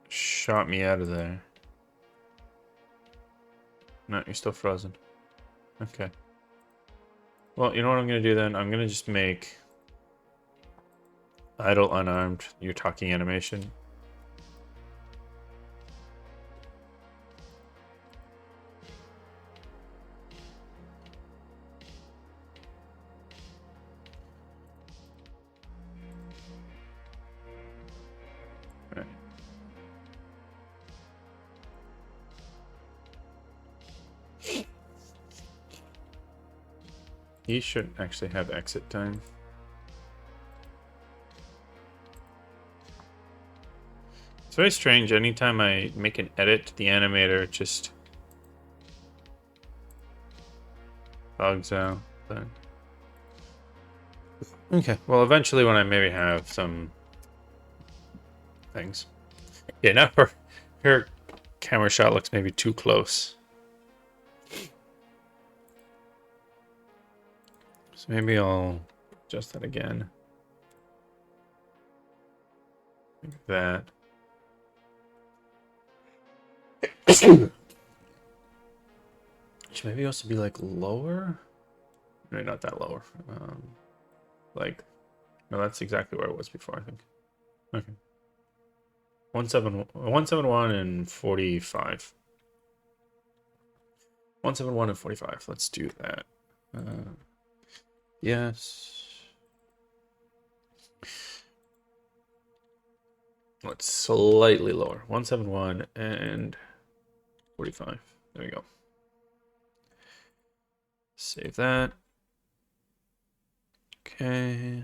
Speaker 1: shot me out of there. No, you're still frozen. Okay. Well, you know what I'm gonna do then? I'm gonna just make idle unarmed your talking animation. Right. You should actually have exit time. It's very strange. Anytime I make an edit, the animator just bugs out. But okay, well, eventually when I maybe have some things. Yeah, now her camera shot looks maybe too close. So maybe I'll adjust that again. Like that. Which maybe also be like lower? No, not that lower. Like, no, that's exactly where it was before, I think. Okay. 171 and 45. 171 and 45. Let's do that. Yes. Let's slightly lower. 171 and 45. There we go. Save that. Okay.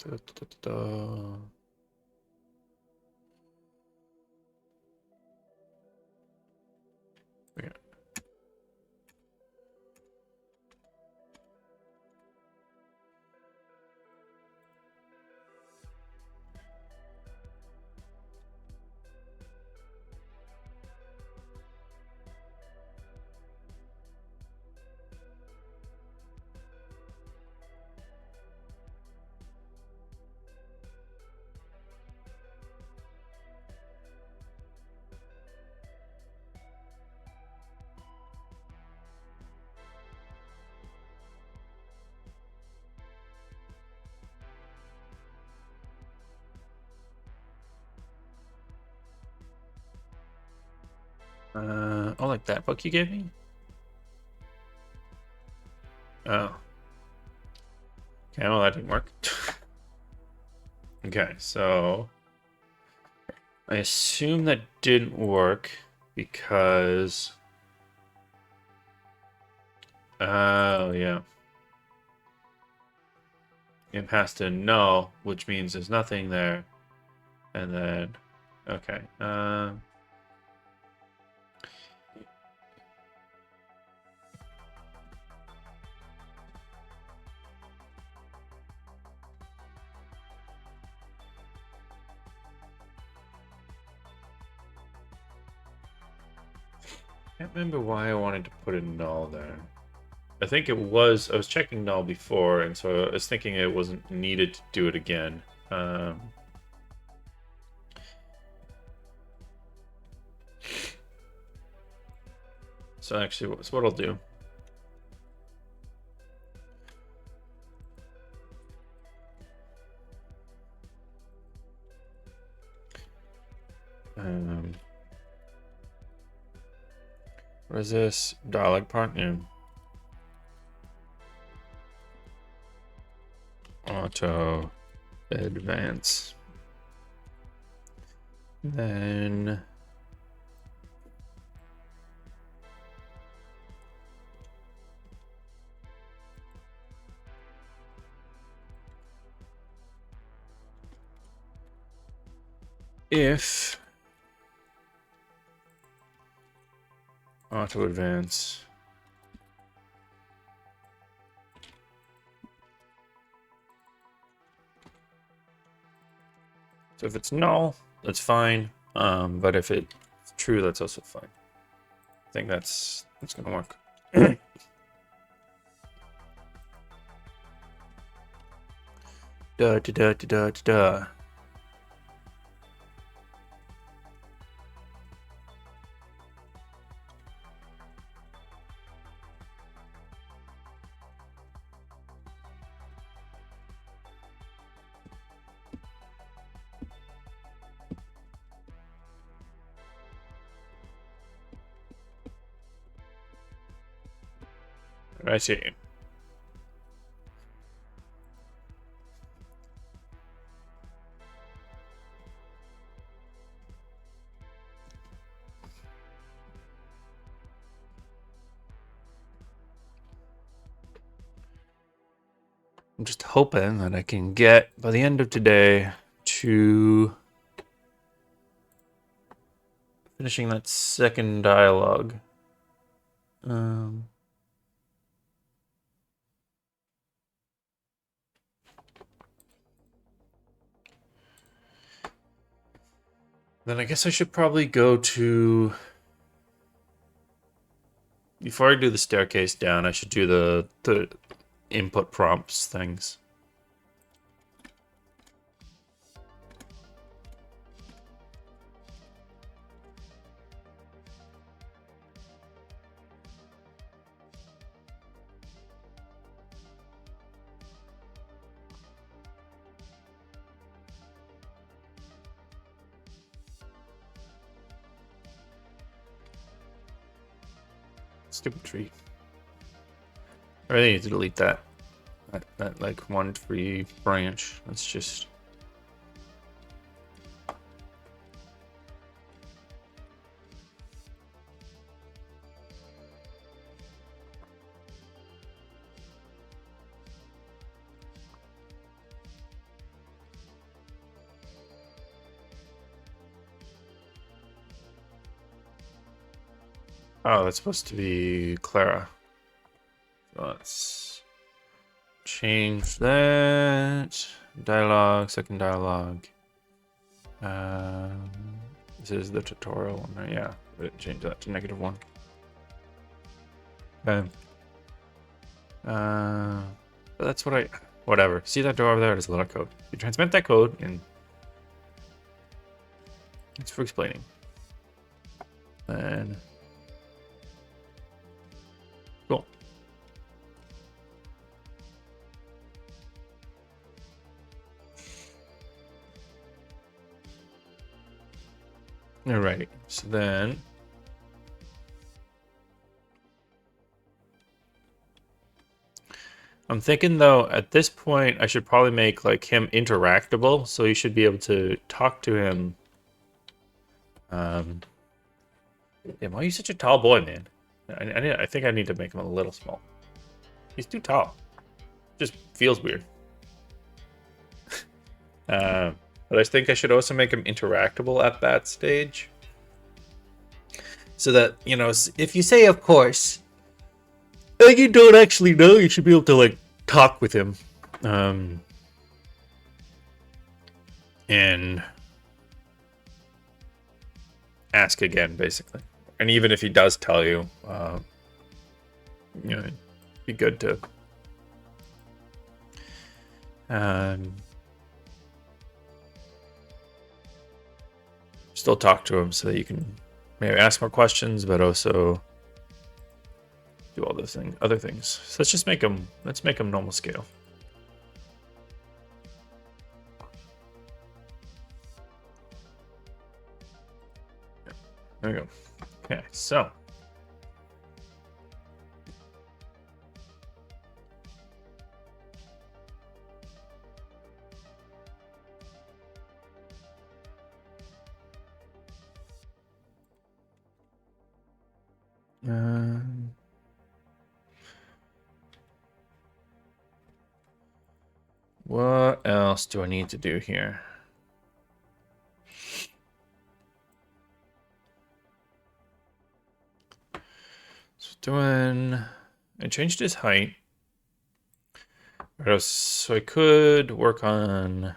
Speaker 1: Da, da, da, da. Okay. Oh, like that book you gave me? Oh. Okay, well, that didn't work. Okay, so I assume that didn't work because... Oh, yeah. It has to null, which means there's nothing there. And then... Okay. Can't remember why I wanted to put a null there. I think it was... I was checking null before, and so I was thinking it wasn't needed to do it again. So actually, what I'll do... what is this? Dialog part? Yeah. Auto advance. Then... if auto advance so if it's null, that's fine. But if it's true, that's also fine. I think that's gonna work. Da da da da da da. I see. I'm just hoping that I can get, by the end of today, to finishing that second dialogue. Then I guess I should probably go to... Before I do the staircase down, I should do the input prompts things. Stupid tree. I really need to delete that. That like one tree branch. That's just. Oh, that's supposed to be Clara. So let's change that. Dialogue, second dialogue. This is the tutorial one, right? Yeah, change that to -1. Okay. But that's what whatever. See that door over there? There's a lot of code. You transmit that code, and it's for explaining. And cool. Alrighty. So then. I'm thinking though, at this point, I should probably make like him interactable, so you should be able to talk to him. Damn, why are you such a tall boy, man? I think I need to make him a little small. He's too tall. Just feels weird. But I think I should also make him interactable at that stage. So that, you know, if you say, of course, and you don't actually know, you should be able to, like, talk with him. And ask again, basically. And even if he does tell you, you know, it'd be good to still talk to him so that you can maybe ask more questions, but also do all those things, other things. So let's make him normal scale. There we go. Okay, so. What else do I need to do here? So I changed his height. So I could work on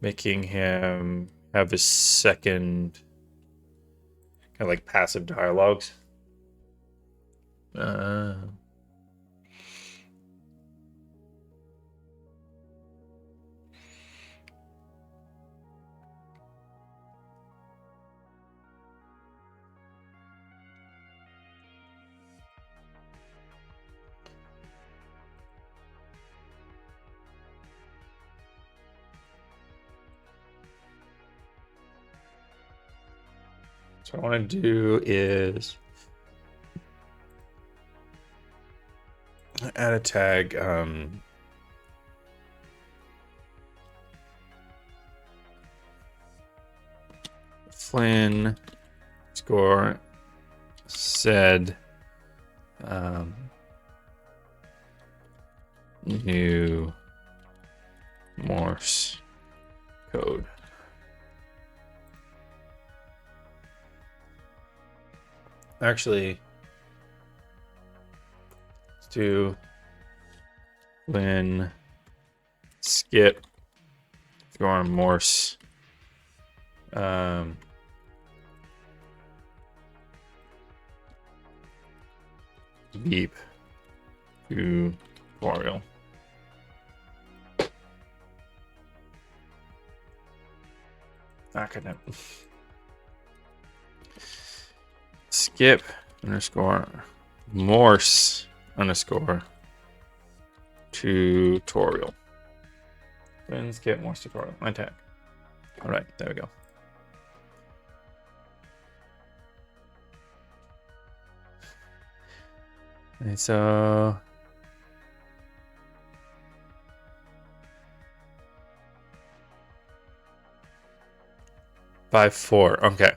Speaker 1: making him have his second kind of like passive dialogues. So what I want to do is add a tag. Flynn score said new morse code. Actually, let's do Flynn skip score on morse. Beep tutorial. Acronym. Skip underscore morse underscore tutorial. Then skip morse tutorial. My tag. All right, there we go. And so 5'4". Okay.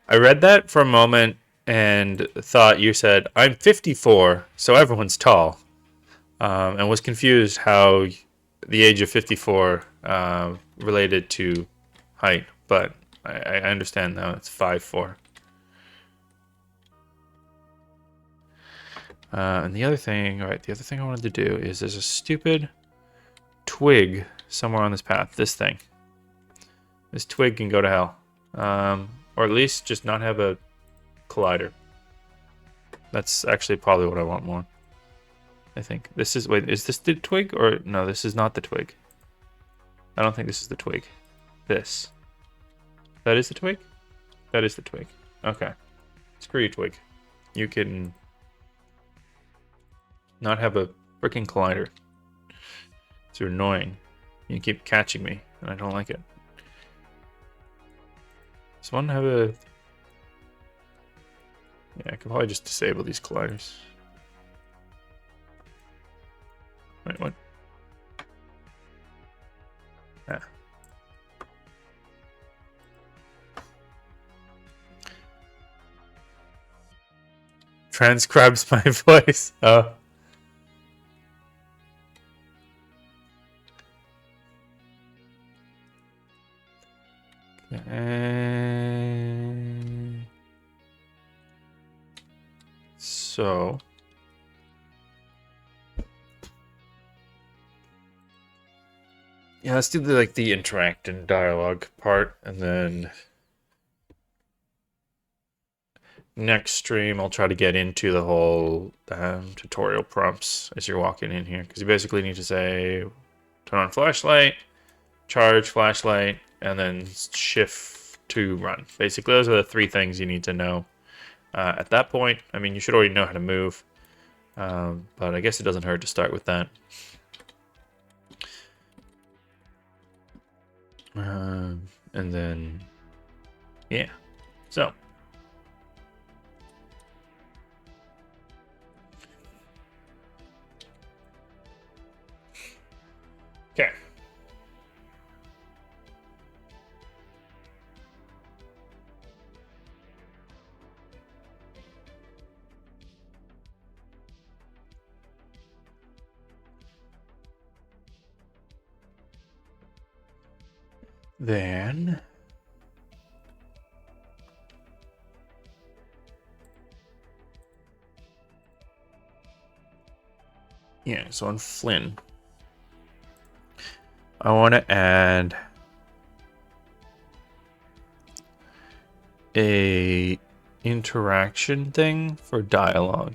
Speaker 1: I read that for a moment and thought you said, I'm 54, so everyone's tall. And was confused how the age of 54 related to height. But I understand now it's 5'4". And the other thing, all right, the other thing I wanted to do is there's a stupid twig somewhere on this path. This thing. This twig can go to hell. Or at least just not have a collider. That's actually probably what I want more. I think. This is... Wait, is this the twig? Or... No, this is not the twig. I don't think this is the twig. This. That is the twig? That is the twig. Okay. Screw you, twig. You can... not have a freaking collider. It's annoying. You keep catching me, and I don't like it. Does one have a... Yeah, I could probably just disable these colliders. Wait, what? Ah. Transcribes my voice. Oh. So yeah, let's do the interact and dialogue part, and then next stream I'll try to get into the whole tutorial prompts as you're walking in here, because you basically need to say turn on flashlight, charge flashlight, and then shift to run. Basically, those are the three things you need to know. At that point, I mean, you should already know how to move, but I guess it doesn't hurt to start with that. And then, yeah, so. Okay. Then yeah, so on Flynn, I want to add a interaction thing for dialogue.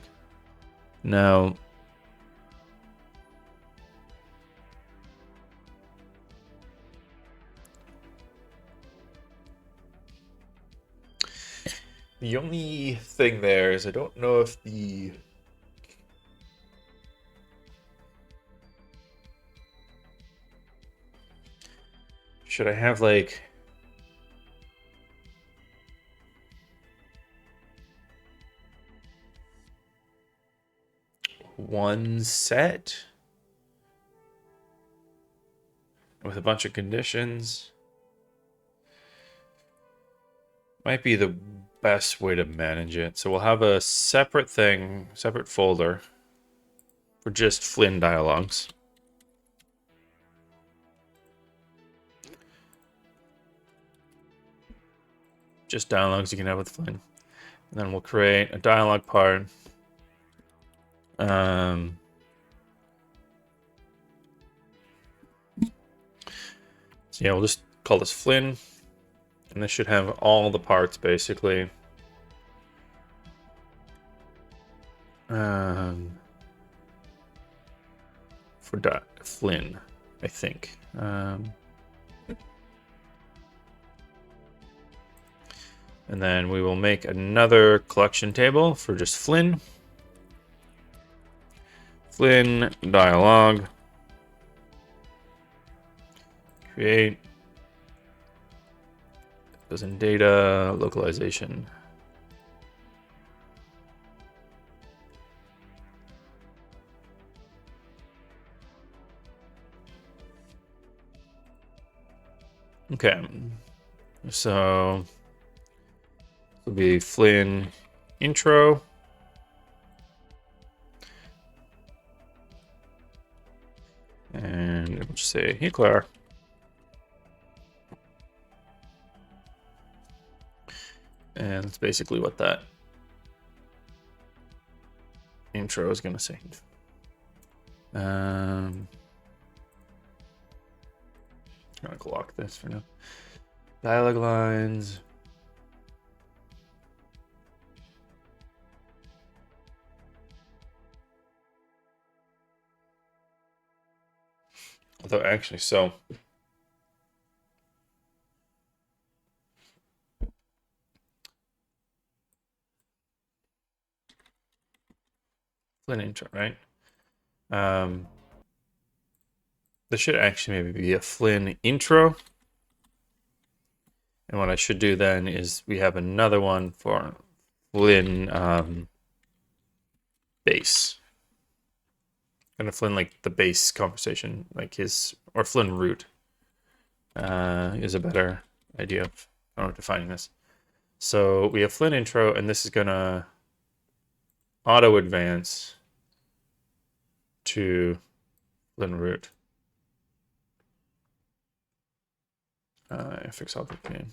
Speaker 1: Now, the only thing there is I don't know if the... Should I have like... one set with a bunch of conditions? Might be the best way to manage it. So we'll have a separate thing, separate folder for just Flynn dialogues. Just dialogues you can have with Flynn. And then we'll create a dialogue part. So yeah, we'll just call this Flynn. And this should have all the parts, basically. For Flynn, I think. And then we will make another collection table for just Flynn. Flynn dialogue. Create. Goes in data, localization. Okay, so it'll be Flynn intro. And we'll just say, hey, Claire. And that's basically what that intro is going to say. I'm going to lock this for now. Dialog lines. Although actually, so Flynn intro, right? This should actually maybe be a Flynn intro. And what I should do then is we have another one for Flynn base. And a Flynn like the base conversation, like his, or Flynn root is a better idea of defining this. So we have Flynn intro, and this is gonna auto advance to Flynn root. Fix object name.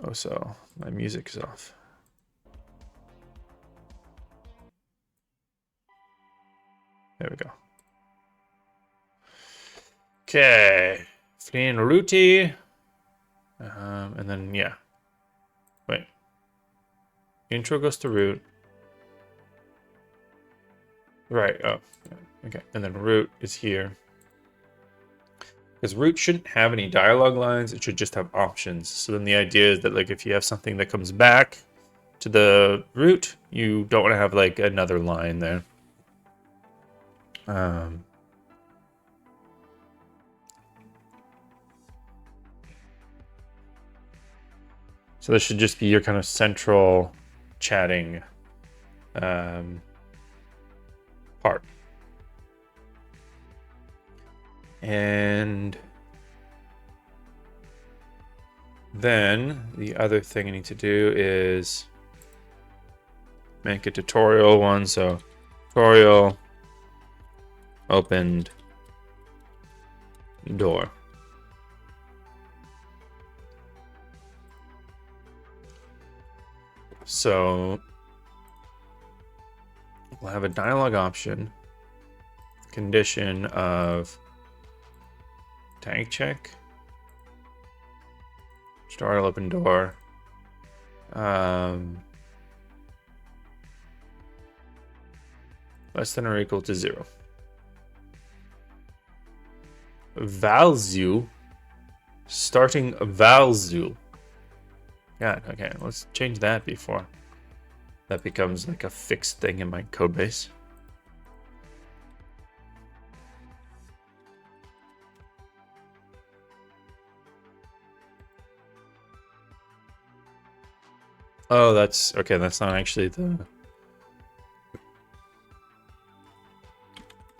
Speaker 1: Oh, so my music is off. There we go. Okay, Flynn rooty. And then, yeah. Wait. Intro goes to root. Right, oh, okay. And then root is here. Because root shouldn't have any dialogue lines, it should just have options. So then the idea is that like if you have something that comes back to the root, you don't want to have like another line there. So this should just be your kind of central chatting part. And then the other thing I need to do is make a tutorial one. So tutorial opened door. So we'll have a dialog option, condition of tank check, start open door, less than or equal to 0. Value, starting value. Yeah, okay, let's change that before that becomes like a fixed thing in my code base. Oh, that's okay. That's not actually the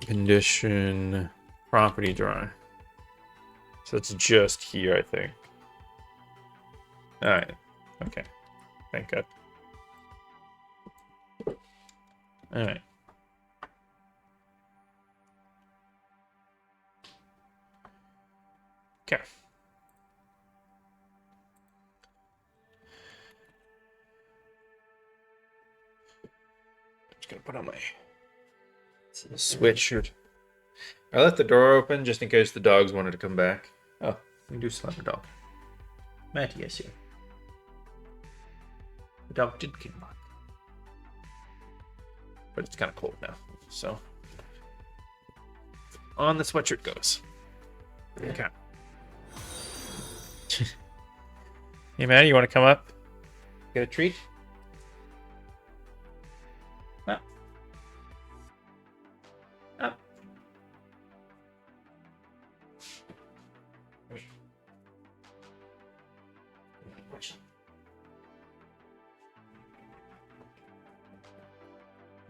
Speaker 1: condition property drawing. So it's just here, I think. All right. Okay. Thank God. All right. Okay. Just gonna put on my sweatshirt. I left the door open just in case the dogs wanted to come back. Oh, we do still have a dog. Matty, I see. The dog did come back. But it's kind of cold now, so on the sweatshirt goes. Okay. Hey, Matty, you want to come up? Get a treat? Up. Up.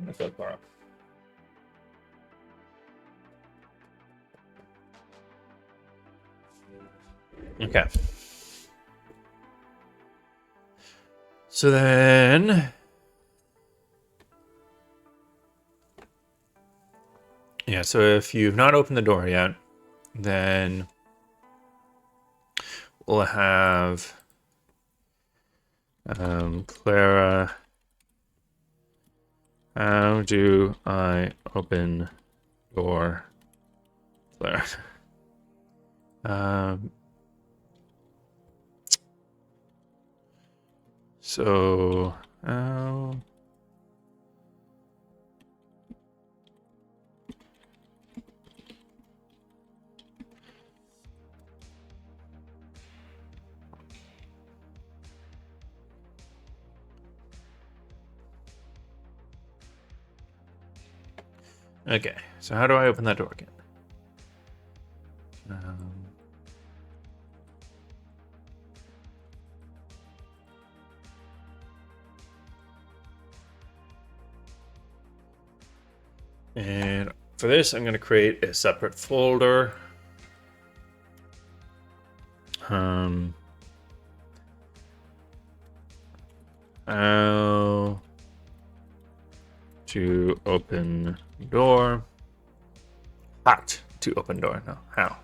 Speaker 1: Let's go far up. Okay. So then, yeah, so if you've not opened the door yet, then we'll have Clara, how do I open door? Clara. So, okay, so how do I open that door again? And for this, I'm going to create a separate folder. How to open door. Hot to open door. No, how.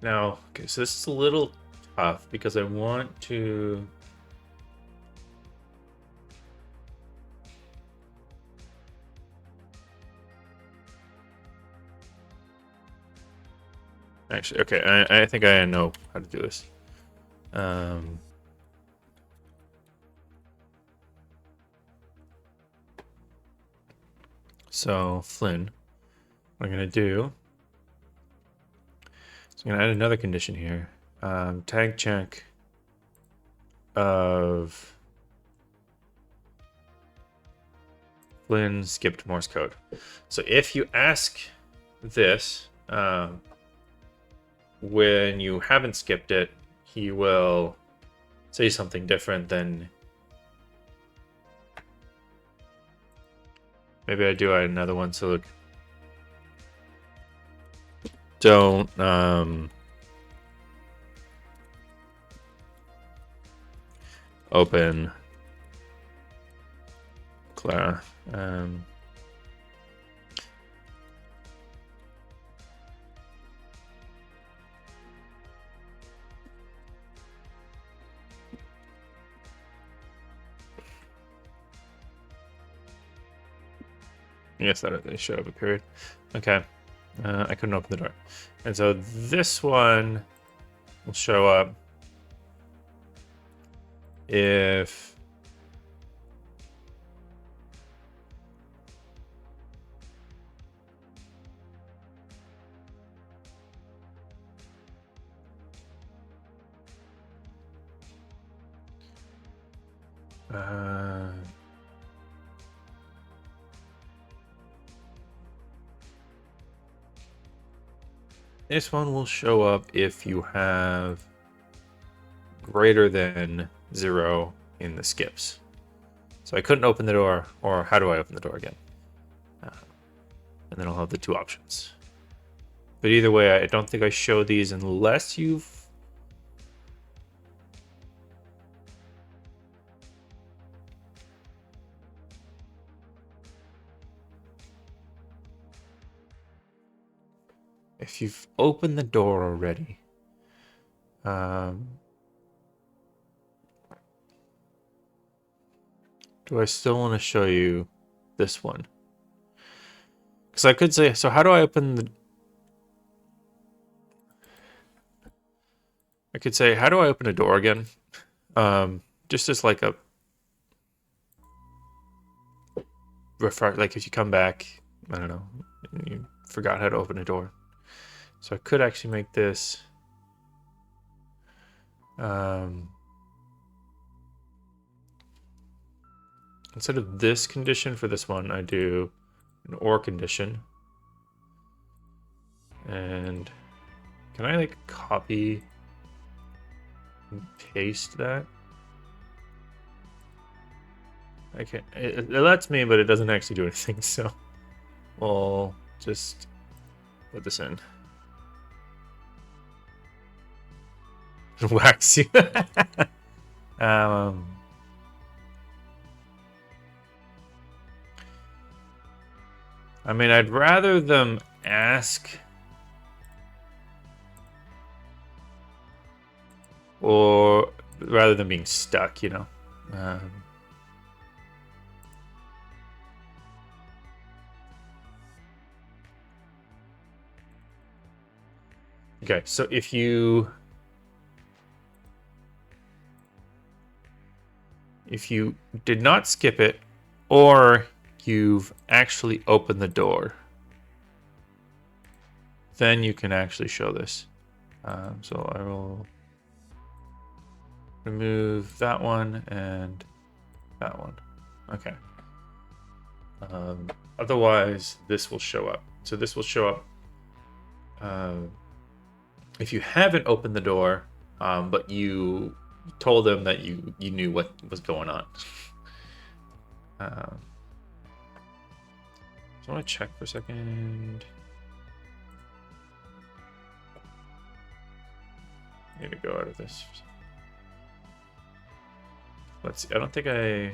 Speaker 1: Now, okay, so this is a little tough because I want to. Actually, okay, I think I know how to do this. So, Flynn, what I'm going to do is I'm going to add another condition here. Tag check of Flynn skipped Morse code. So if you ask this when you haven't skipped it, he will say something different than. Maybe I do add another one. So look, don't open Clara. Yes, that they show up a period. Okay, I couldn't open the door, and so this one will show up if this one will show up if you have greater than 0 in the skips. So I couldn't open the door, or how do I open the door again? And then I'll have the two options. But either way, I don't think I show these unless you've. If you've opened the door already. Do I still want to show you this one? Because I could say, so how do I open the. I could say, how do I open a door again? Just as like a. Like if you come back, I don't know, and you forgot how to open a door. So I could actually make this. Instead of this condition for this one, I do an or condition. And can I like copy and paste that? Okay, it lets me, but it doesn't actually do anything. So we'll just put this in. Wax you. um. I mean, I'd rather them ask or rather than being stuck, you know. Um, okay, so if you did not skip it, or you've actually opened the door, then you can actually show this. So I will remove that one and that one. Okay. Otherwise, this will show up. So this will show up if you haven't opened the door, but you told them that you knew what was going on. So I want to check for a second. I need to go out of this. Let's see. I don't think I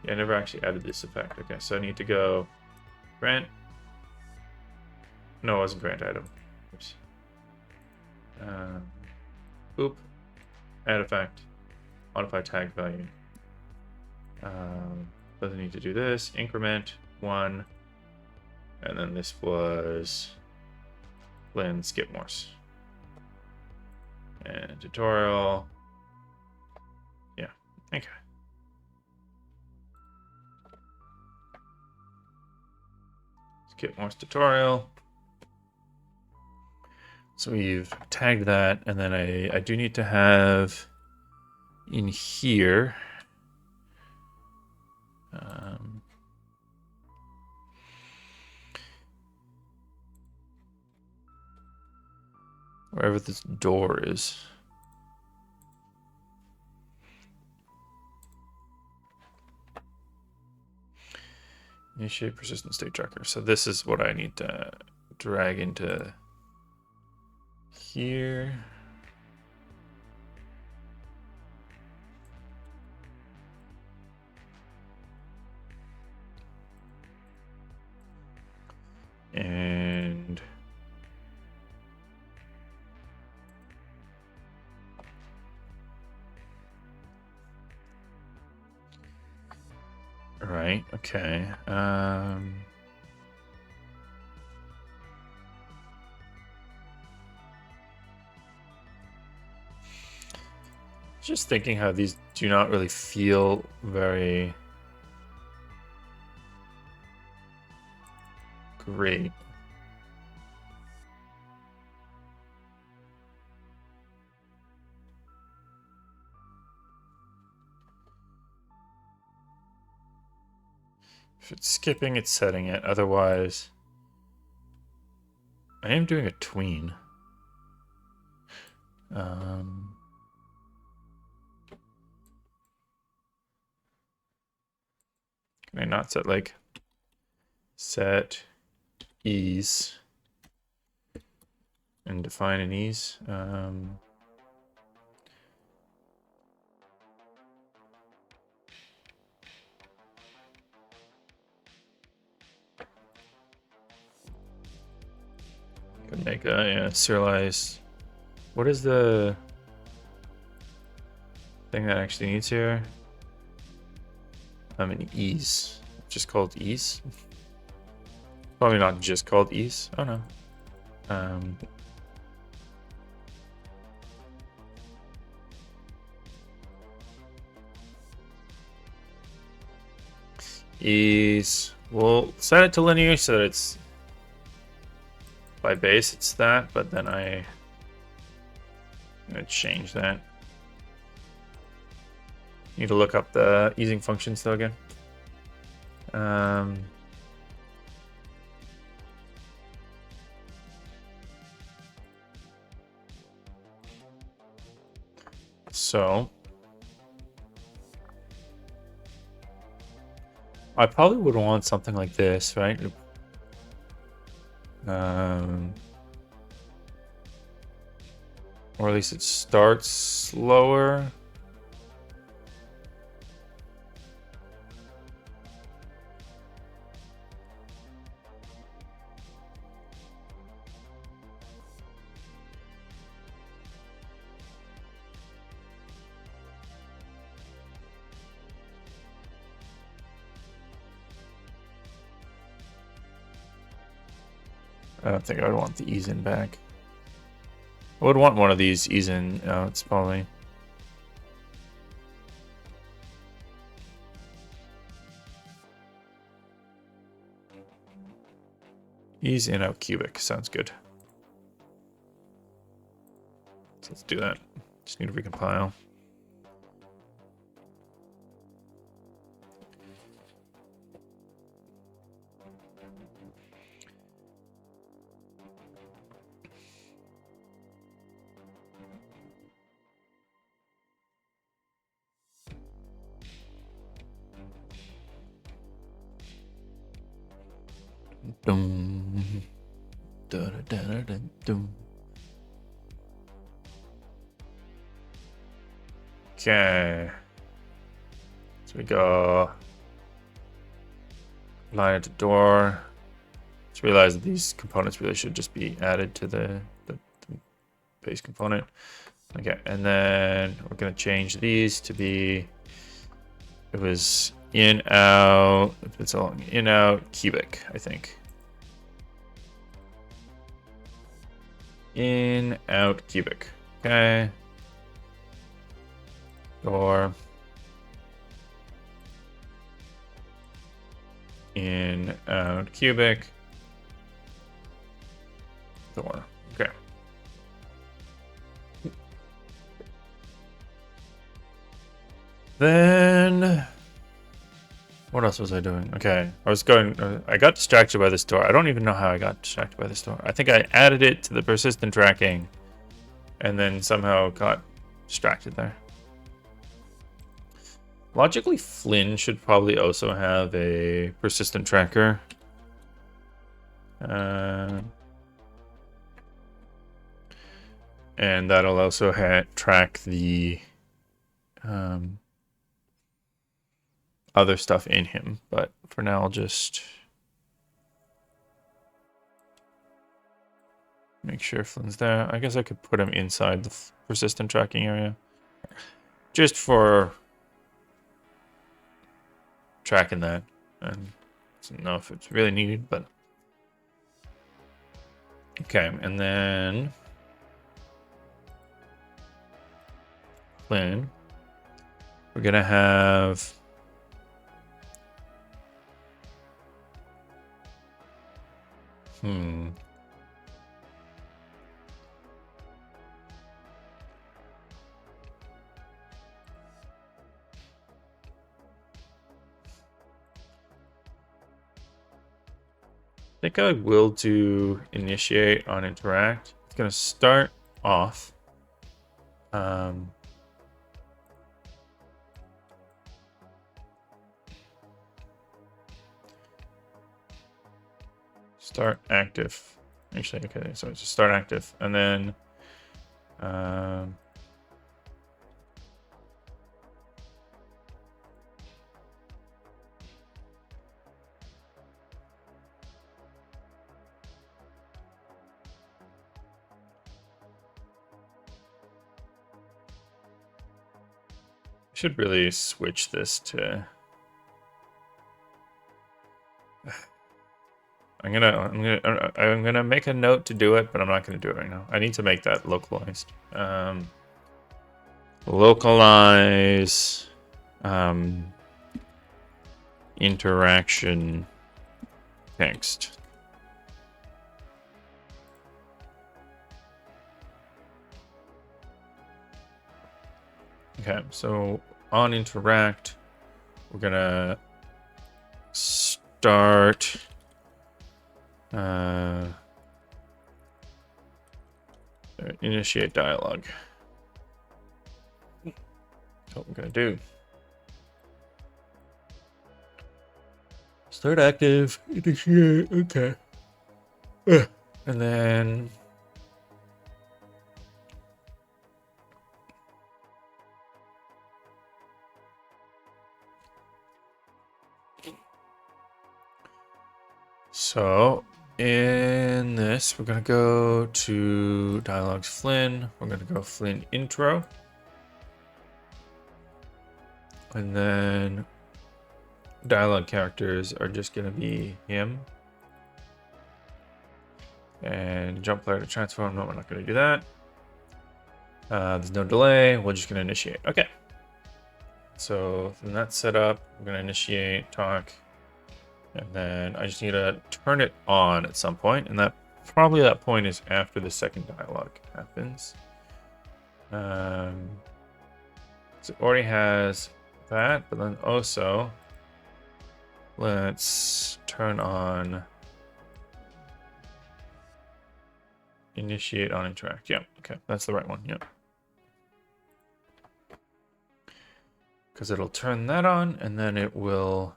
Speaker 1: never actually added this effect. Okay, so I need to go grant. No, it wasn't grant item. Oops. Boop. Add effect. Modify tag value. Doesn't need to do this. Increment 1. And then this was Lynn skip morse. And tutorial. Yeah. Okay. Skip morse tutorial. So we've tagged that, and then I do need to have in here wherever this door is. Initiate persistent state tracker. So this is what I need to drag into here. And right, okay. Just thinking how these do not really feel very great. If it's skipping, it's setting it. Otherwise, I am doing a tween. Can I not set like set ease and define an ease? Could make a serialized. What is the thing that actually needs here? An ease. Just called ease? Probably not just called ease. Oh no. Ease. We'll set it to linear so that it's by base it's that, but then I'm gonna change that. Need to look up the easing functions though again. So I probably would want something like this, right? Or at least it starts slower. I don't think I would want the ease in back. I would want one of these ease in outs probably. Ease in out cubic sounds good. So let's do that. Just need to recompile. Dum. Da, da, da, da, da, dum. Okay. So we go line at the door. Just realize that these components really should just be added to the base component. Okay, and then we're gonna change these to be, it was in out, if it's all in out cubic, I think. In out cubic. Okay. Door. In out cubic. Door. Okay. Then what else was I doing? Okay, I was going. I got distracted by this door. I don't even know how I got distracted by this door. I think I added it to the persistent tracking, and then somehow got distracted there. Logically, Flynn should probably also have a persistent tracker. And that'll also track the other stuff in him. But for now, I'll just make sure Flynn's there. I guess I could put him inside the persistent tracking area. Just for tracking that. And I don't know if it's really needed, but... Okay, and then... Flynn. We're gonna have... I think I will do initiate on interact. It's gonna start off. Start active. Actually, okay, so it's just start active, and then should really switch this to. I'm gonna make a note to do it, but I'm not gonna do it right now. I need to make that localized. Localize interaction text. Okay, so on interact, we're gonna start initiate dialogue. That's what we're gonna do. Start active. Initiate. Okay. And then so in this, we're gonna go to dialogues Flynn. We're gonna go Flynn intro. And then dialogue characters are just gonna be him. And jump player to transform. No, we're not gonna do that. There's no delay. We're just gonna initiate. Okay. So then that's set up. We're gonna initiate talk. And then I just need to turn it on at some point, and that probably that point is after the second dialogue happens. So it already has that, but then also let's turn on initiate on interact. Yeah, okay, that's the right one. Yeah, because it'll turn that on, and then it will.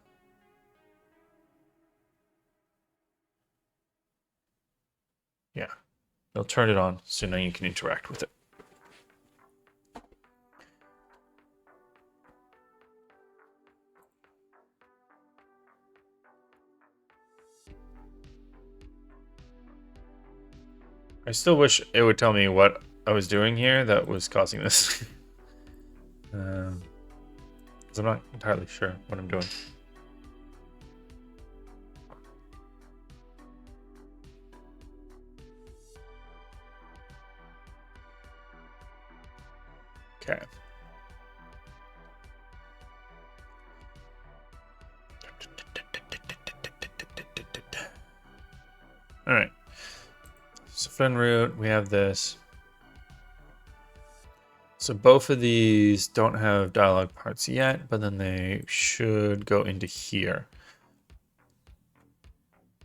Speaker 1: Yeah, it'll turn it on, so now you can interact with it. I still wish it would tell me what I was doing here that was causing this. Because I'm not entirely sure what I'm doing. Okay. All right. So Flynn root, we have this. So both of these don't have dialogue parts yet, but then they should go into here.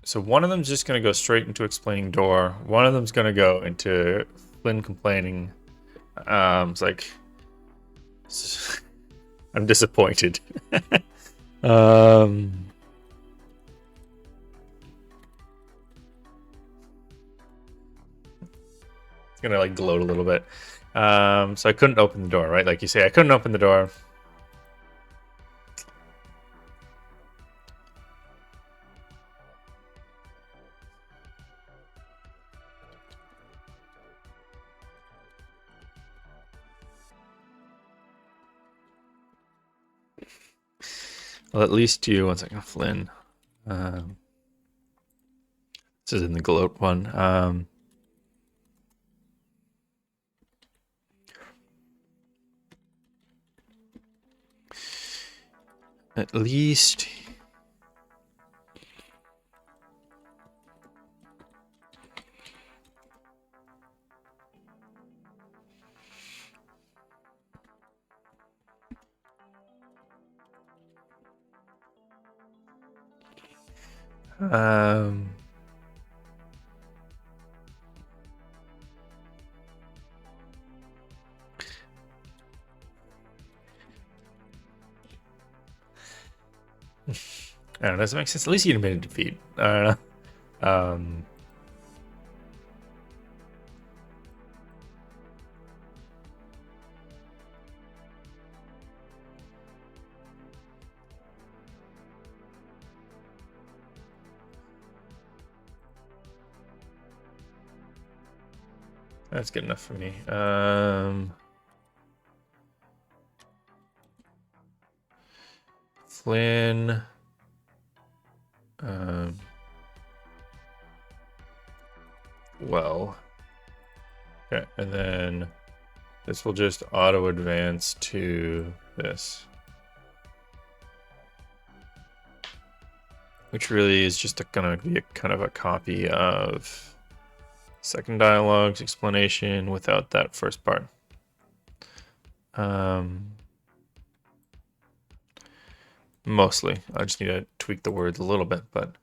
Speaker 1: So one of them's just going to go straight into explaining door. One of them's going to go into Flynn complaining. It's like I'm disappointed. It's gonna like gloat a little bit. So I couldn't open the door, right? Like you say, I couldn't open the door. Well, at least you. One second, Flynn. This is in the gloat one. At least. I don't know. Does it make sense? At least you admitted defeat. I don't know. That's good enough for me. Flynn. Well. Okay, and then this will just auto advance to this. Which really is just gonna be a kind of a copy of second dialogue's explanation without that first part. Mostly. I just need to tweak the words a little bit, but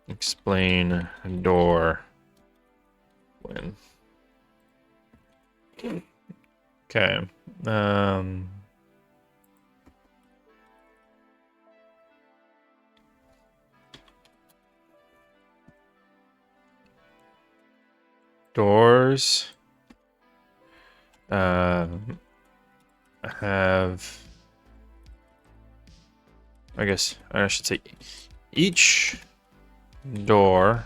Speaker 1: explain door when. Okay. Doors have, I guess I should say, each door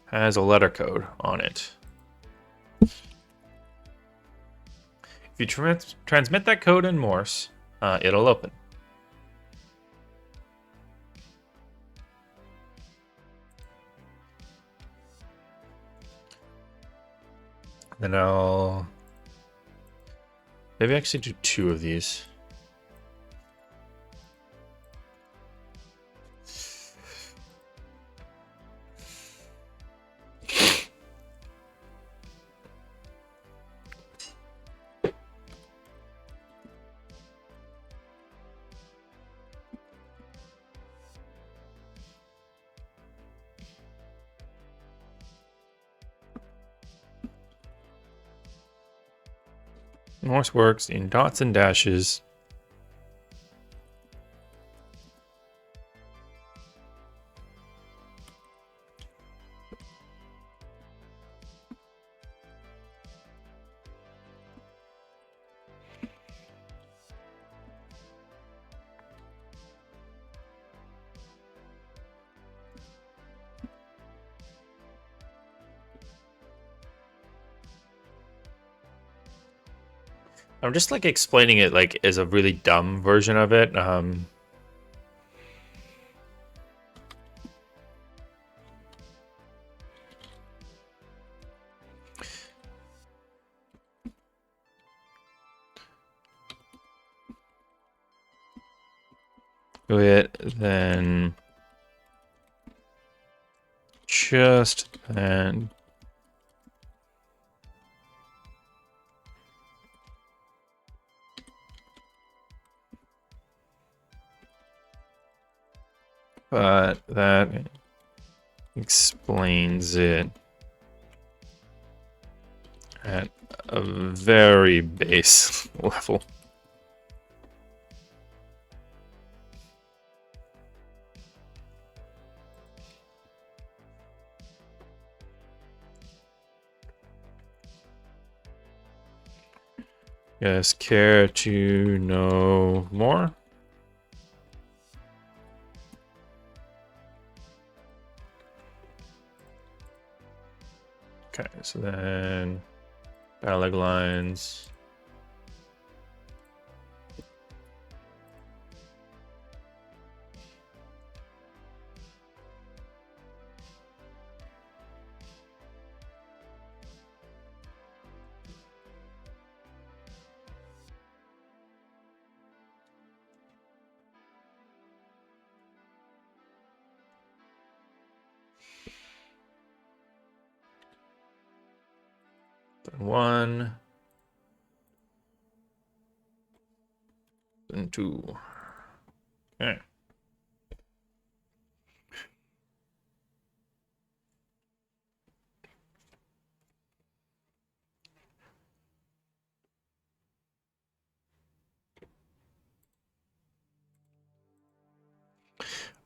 Speaker 1: has a letter code on it. If you transmit that code in Morse, it'll open. Then I'll maybe actually do 2 of these. Morse works in dots and dashes. I'm just like explaining it like as a really dumb version of it. Then just then but that explains it at a very base level. Yes, care to know more? Okay, so then dialog lines. Then 1. Then 2. Okay.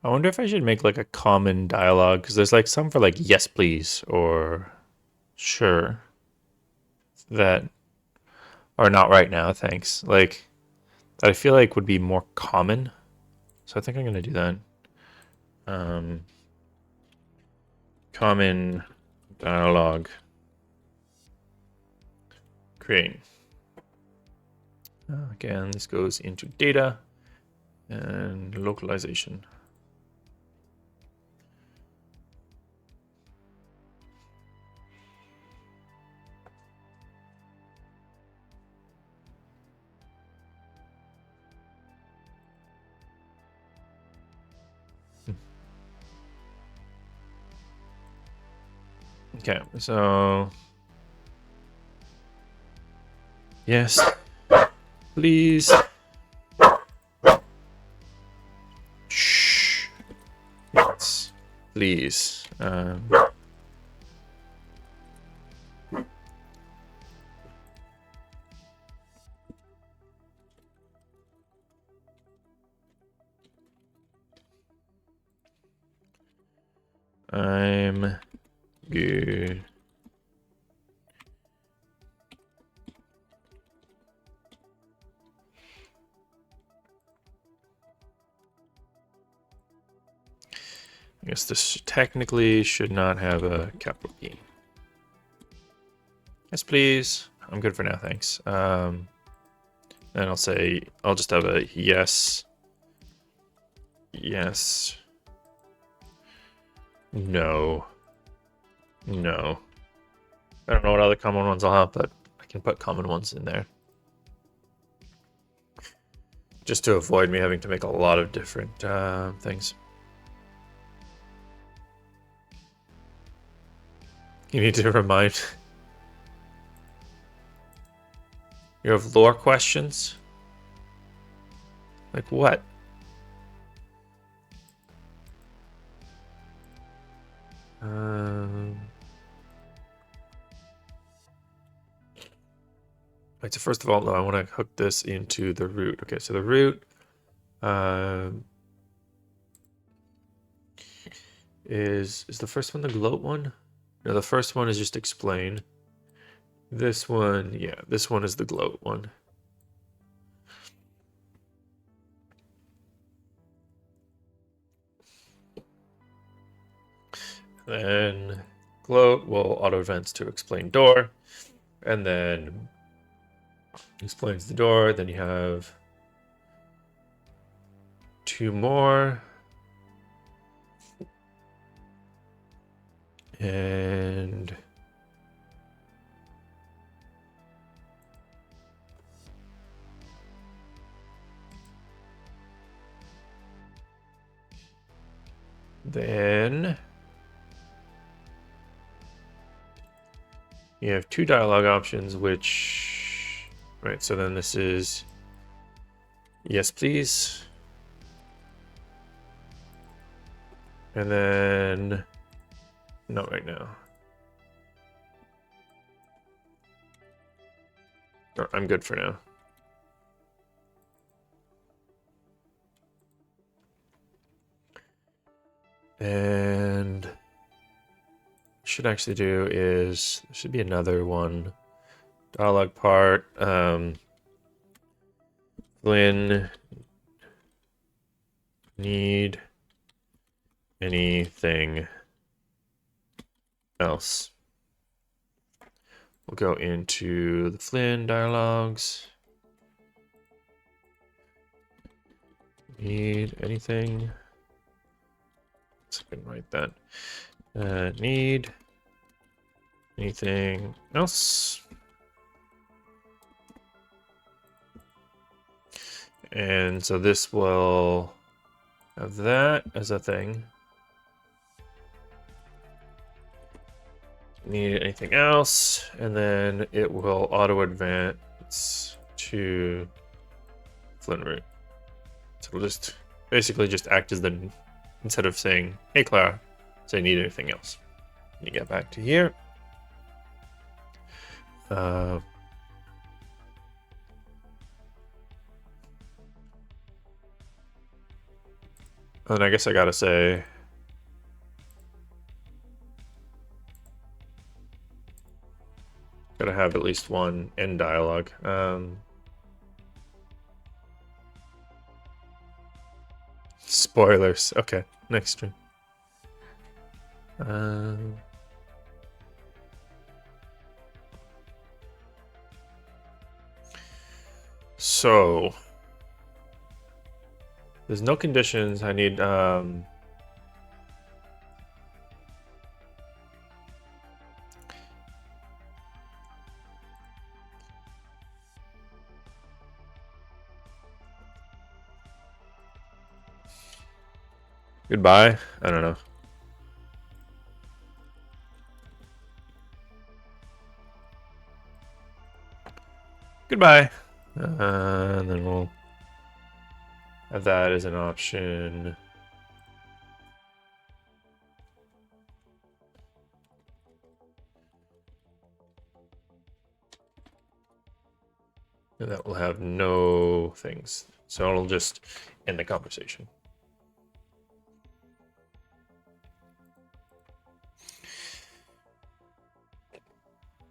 Speaker 1: I wonder if I should make like a common dialogue because there's like some for like yes please or sure that are not right now thanks, like that I feel like would be more common, so I think I'm gonna do that. Common dialogue create. Again, this goes into data and localization. Okay, so yes, please. Shh. Yes, please. I'm good. I guess this technically should not have a capital P. Yes, please. I'm good for now, thanks. And I'll say, I'll just have a yes. Yes. No. No. I don't know what other common ones I'll have, but I can put common ones in there. Just to avoid me having to make a lot of different things. You need to remind... You have lore questions? Like what? Right, so first of all, I want to hook this into the root. Okay, so the root is the first one the gloat one? No, the first one is just explain. This one, yeah, this one is the gloat one. Then gloat will auto events to explain door, and then explains the door. Then you have two more, and then you have two dialogue options, which, right, so then this is yes, please. And then, not right now. Oh, I'm good for now. And should actually do is there should be another one dialogue part. Flynn need anything else? We'll go into the Flynn dialogues. Need anything? So I can write that. Need anything else? And so this will have that as a thing. Need anything else? And then it will auto advance to Flynn root. So it'll just basically just act as the, instead of saying, hey Clara, say need anything else. You get back to here. And I guess I gotta say, gotta have at least one end dialogue. Spoilers. Okay, next stream. So there's no conditions. I need goodbye. I don't know. Goodbye. And then we'll have that as an option. And that will have no things. So it'll just end the conversation.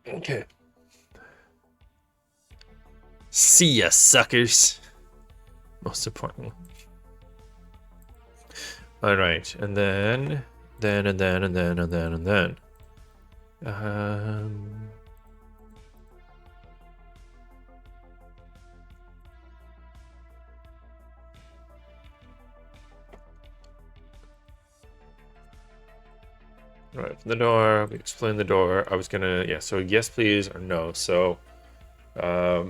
Speaker 1: Okay. See ya, suckers. Most important. All right, and then. All right, from the door. We explain the door. I was gonna, yeah. So yes, please, or no. So, I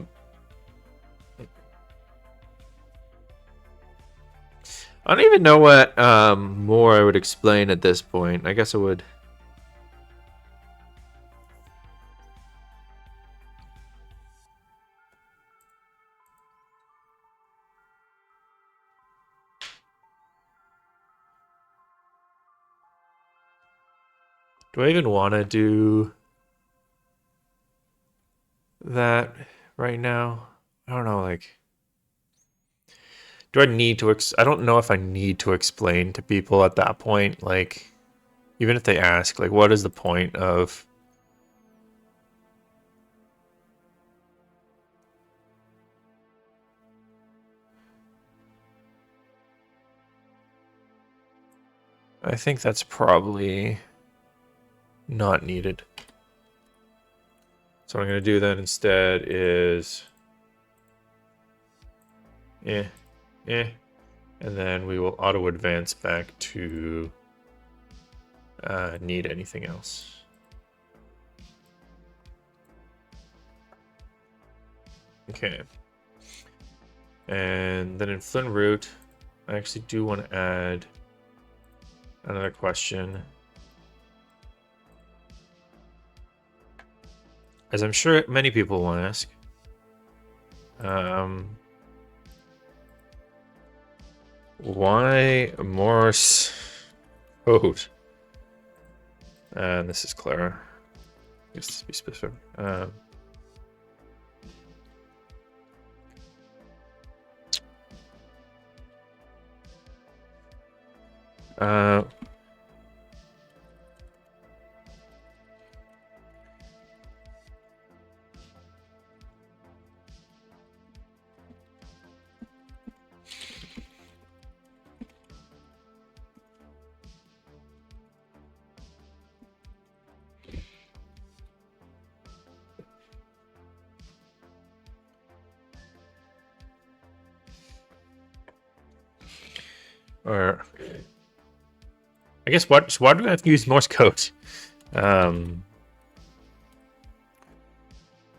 Speaker 1: don't even know what more I would explain at this point. I guess I would. Do I even want to do that right now? I don't know, like, do I need to, I don't know if I need to explain to people at that point, like, even if they ask, like, what is the point of... I think that's probably not needed. So what I'm going to do then instead is... and then we will auto advance back to need anything else. Okay. And then in Flynn root, I actually do want to add another question. As I'm sure many people want to ask. Why morse code? And this is Clara. Just to be specific. Or I guess why do I have to use Morse code?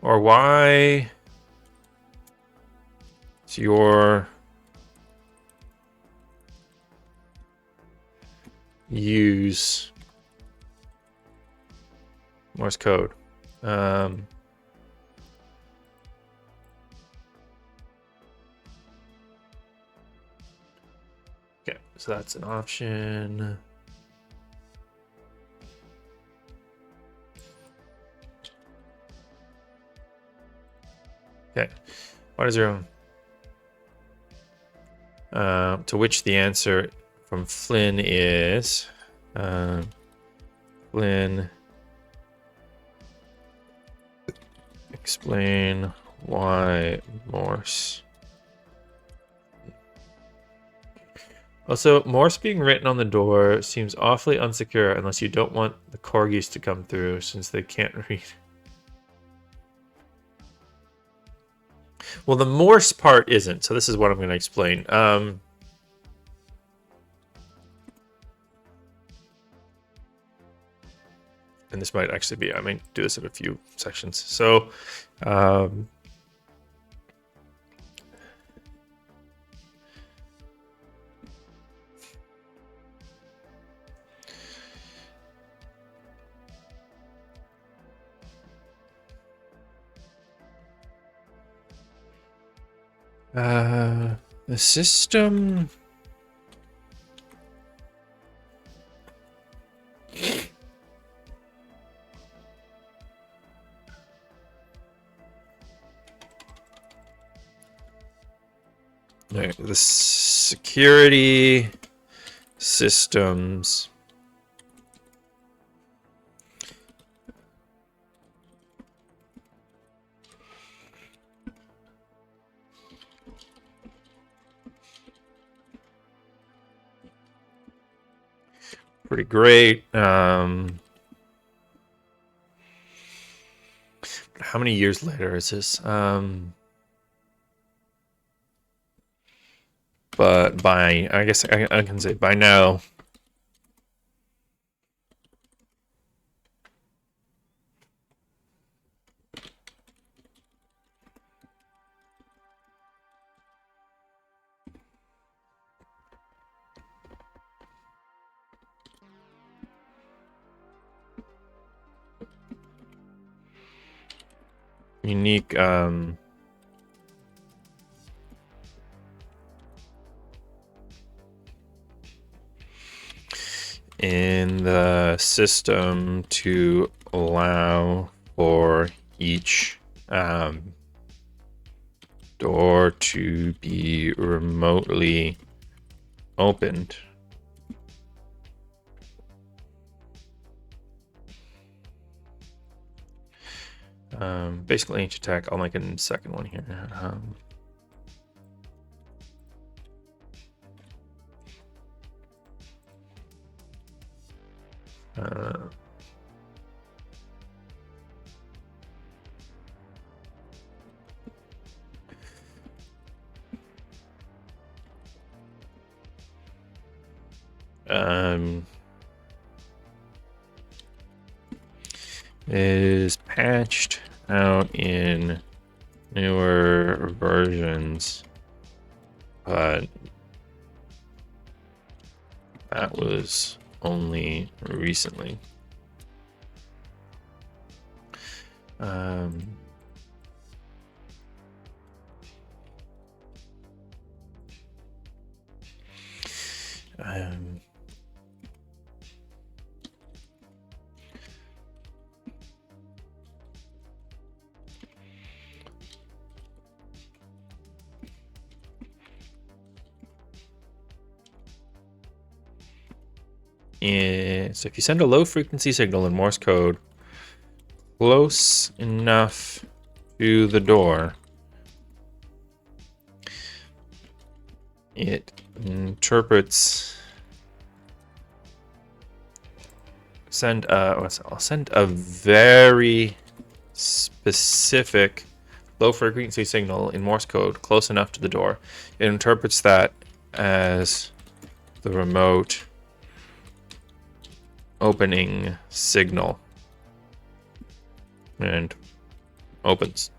Speaker 1: Or why is your use Morse code? Okay, so that's an option. Okay, what is your own? To which the answer from Flynn is Flynn, explain why Morse. Also, Morse being written on the door seems awfully unsecure unless you don't want the corgis to come through since they can't read. Well, the Morse part isn't, so this is what I'm going to explain. And this might actually be, I might do this in a few sections. So, the system... Right, the security systems pretty great. How many years later is this? But by, I guess I can say by now, unique in the system to allow for each door to be remotely opened. Basically each attack, I'll make a second one here. Is patched out in newer versions, but that was only recently. So if you send a low frequency signal in Morse code close enough to the door, it interprets. I'll send a very specific low frequency signal in Morse code close enough to the door. It interprets that as the remote opening signal and opens.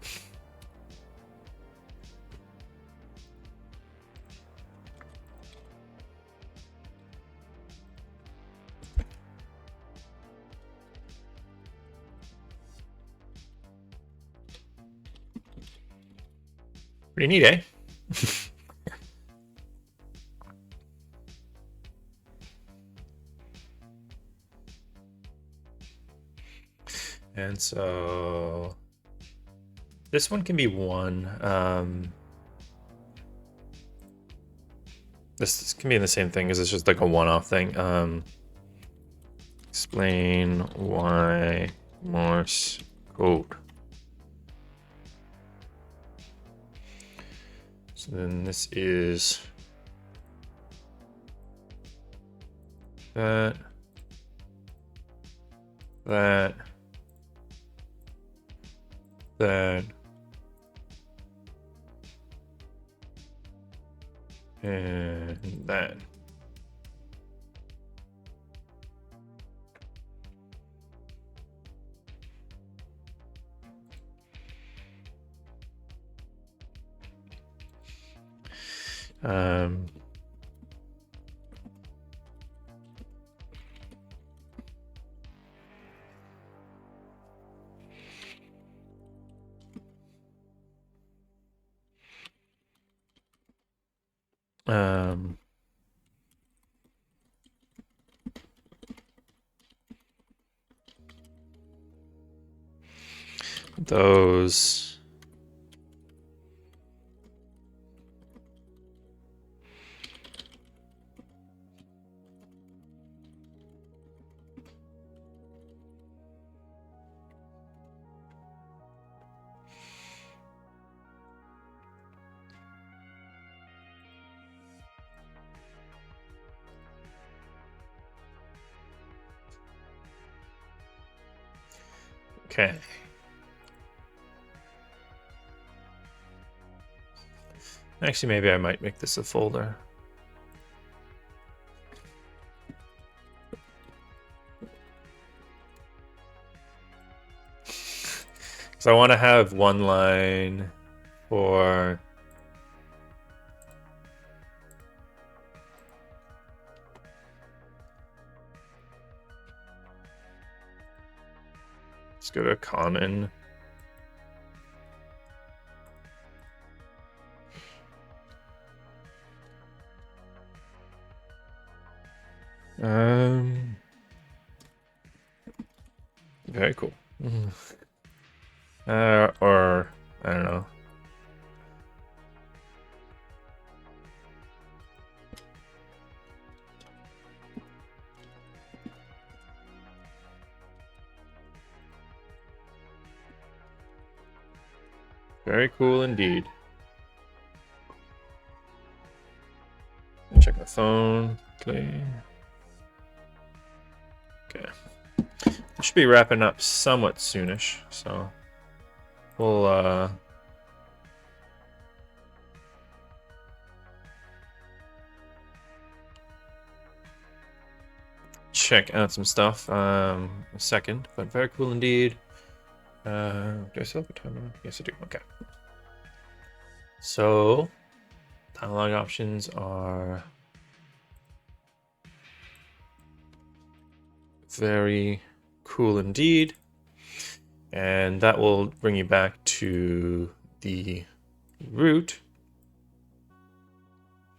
Speaker 1: Pretty neat, eh? And so this one can be one. This can be the same thing as it's just like a one-off thing. Explain why Morse code. So then this is that, that, that, and that. Um, those Okay. Actually, maybe I might make this a folder. Because I want to have one line for let's go to common. Very cool. Or I don't know. Very cool indeed. Check my phone. Okay. I should be wrapping up somewhat soonish, so we'll check out some stuff a second, but very cool indeed. Do I still have a timer on? Yes, I do. Okay. So, dialog options are very cool indeed. And that will bring you back to the root.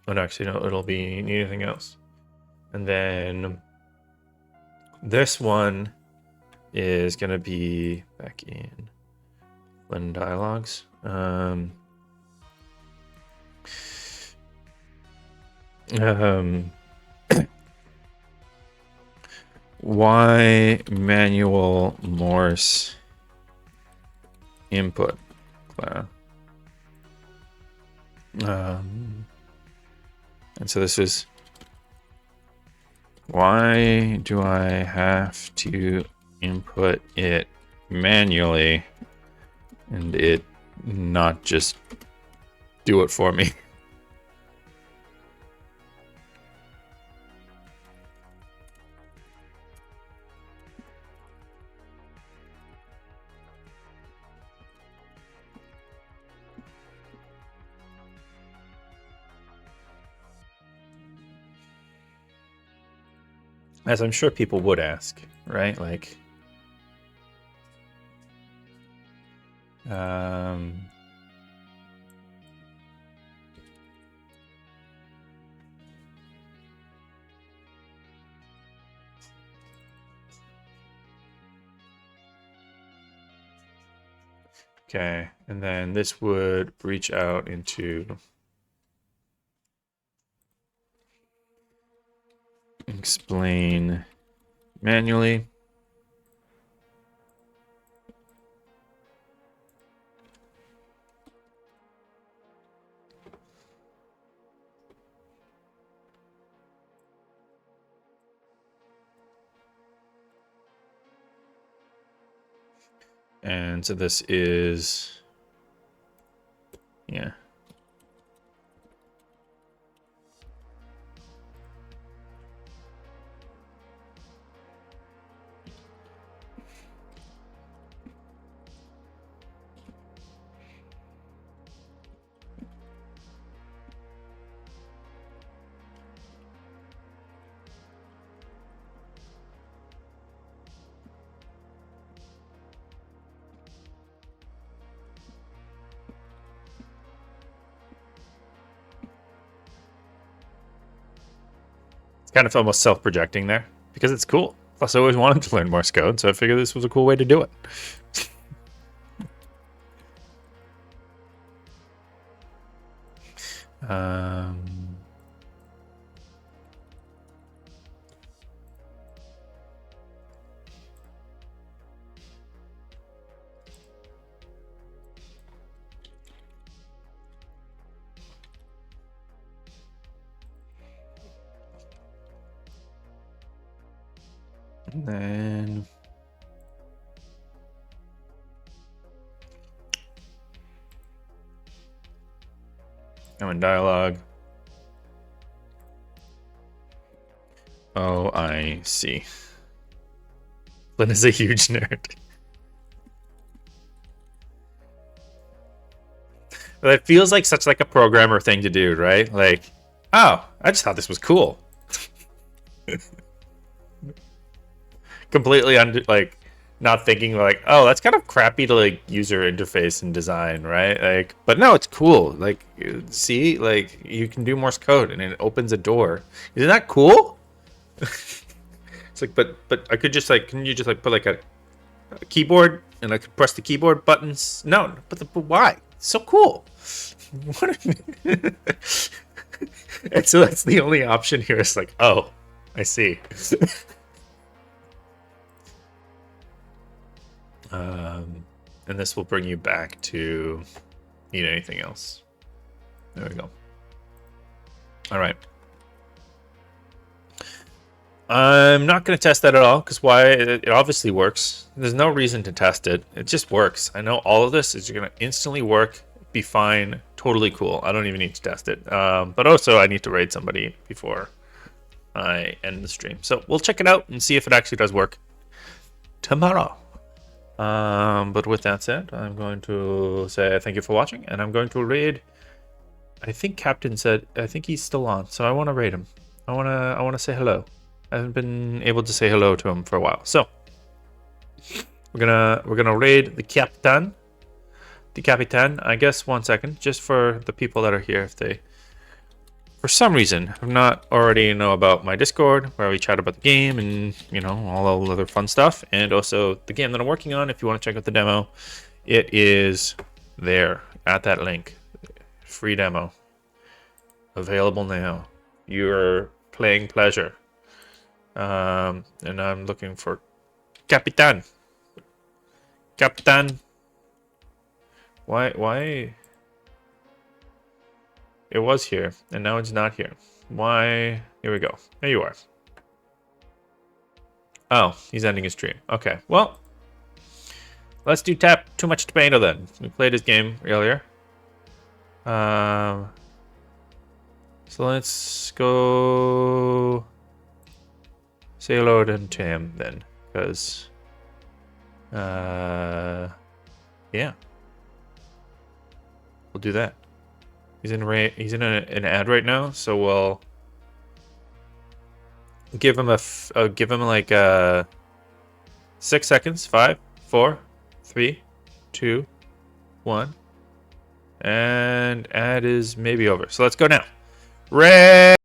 Speaker 1: Oh, no, actually, no, it'll be anything else. And then this one is going to be back in Blend Dialogues. Why manual morse input class? And so this is why do I have to input it manually and it not just do it for me? As I'm sure people would ask, right? Like, okay, and then this would reach out into explain manually. And so this is, yeah. It's kind of almost self-projecting there because it's cool. Plus, I always wanted to learn Morse code, so I figured this was a cool way to do it. And then I'm in dialogue. Oh, I see. Lynn is a huge nerd. But it feels like such like a programmer thing to do, right? Like, oh, I just thought this was cool. Completely like not thinking like, oh, that's kind of crappy to like user interface and design, right? Like, but no, it's cool. Like, see, like you can do Morse code and it opens a door. Isn't that cool? It's like, but I could just like, can you just like put like a keyboard and I could press the keyboard buttons? No, but why? It's so cool. What? And so that's the only option here. It's like, oh, I see. And this will bring you back to need anything else. There we go. All right. I'm not going to test that at all because why? It obviously works. There's no reason to test it. It just works. I know all of this is going to instantly work, be fine, totally cool. I don't even need to test it. But also I need to raid somebody before I end the stream. So we'll check it out and see if it actually does work tomorrow. But with that said, I'm going to say thank you for watching, and I'm going to raid. I think Captain said, I think he's still on, so I want to raid him. I want to say hello. I haven't been able to say hello to him for a while, so we're gonna raid the Captain. The Capitan. I guess 1 second, just for the people that are here, if they, for some reason, have not already know about my Discord, where we chat about the game and, you know, all the other fun stuff. And also the game that I'm working on, if you want to check out the demo, it is there at that link. Free demo. Available now. Your playing pleasure. And I'm looking for Capitan. Capitan. Why? It was here, and now it's not here. Why? Here we go. There you are. Oh, he's ending his stream. Okay, well, let's do Too Much Tomato then. We played his game earlier. So let's go say hello to him then, because, yeah, we'll do that. He's in an ad right now, so we'll give him like 6 seconds. 5, 4, 3, 2, 1, and ad is maybe over. So let's go now. Red.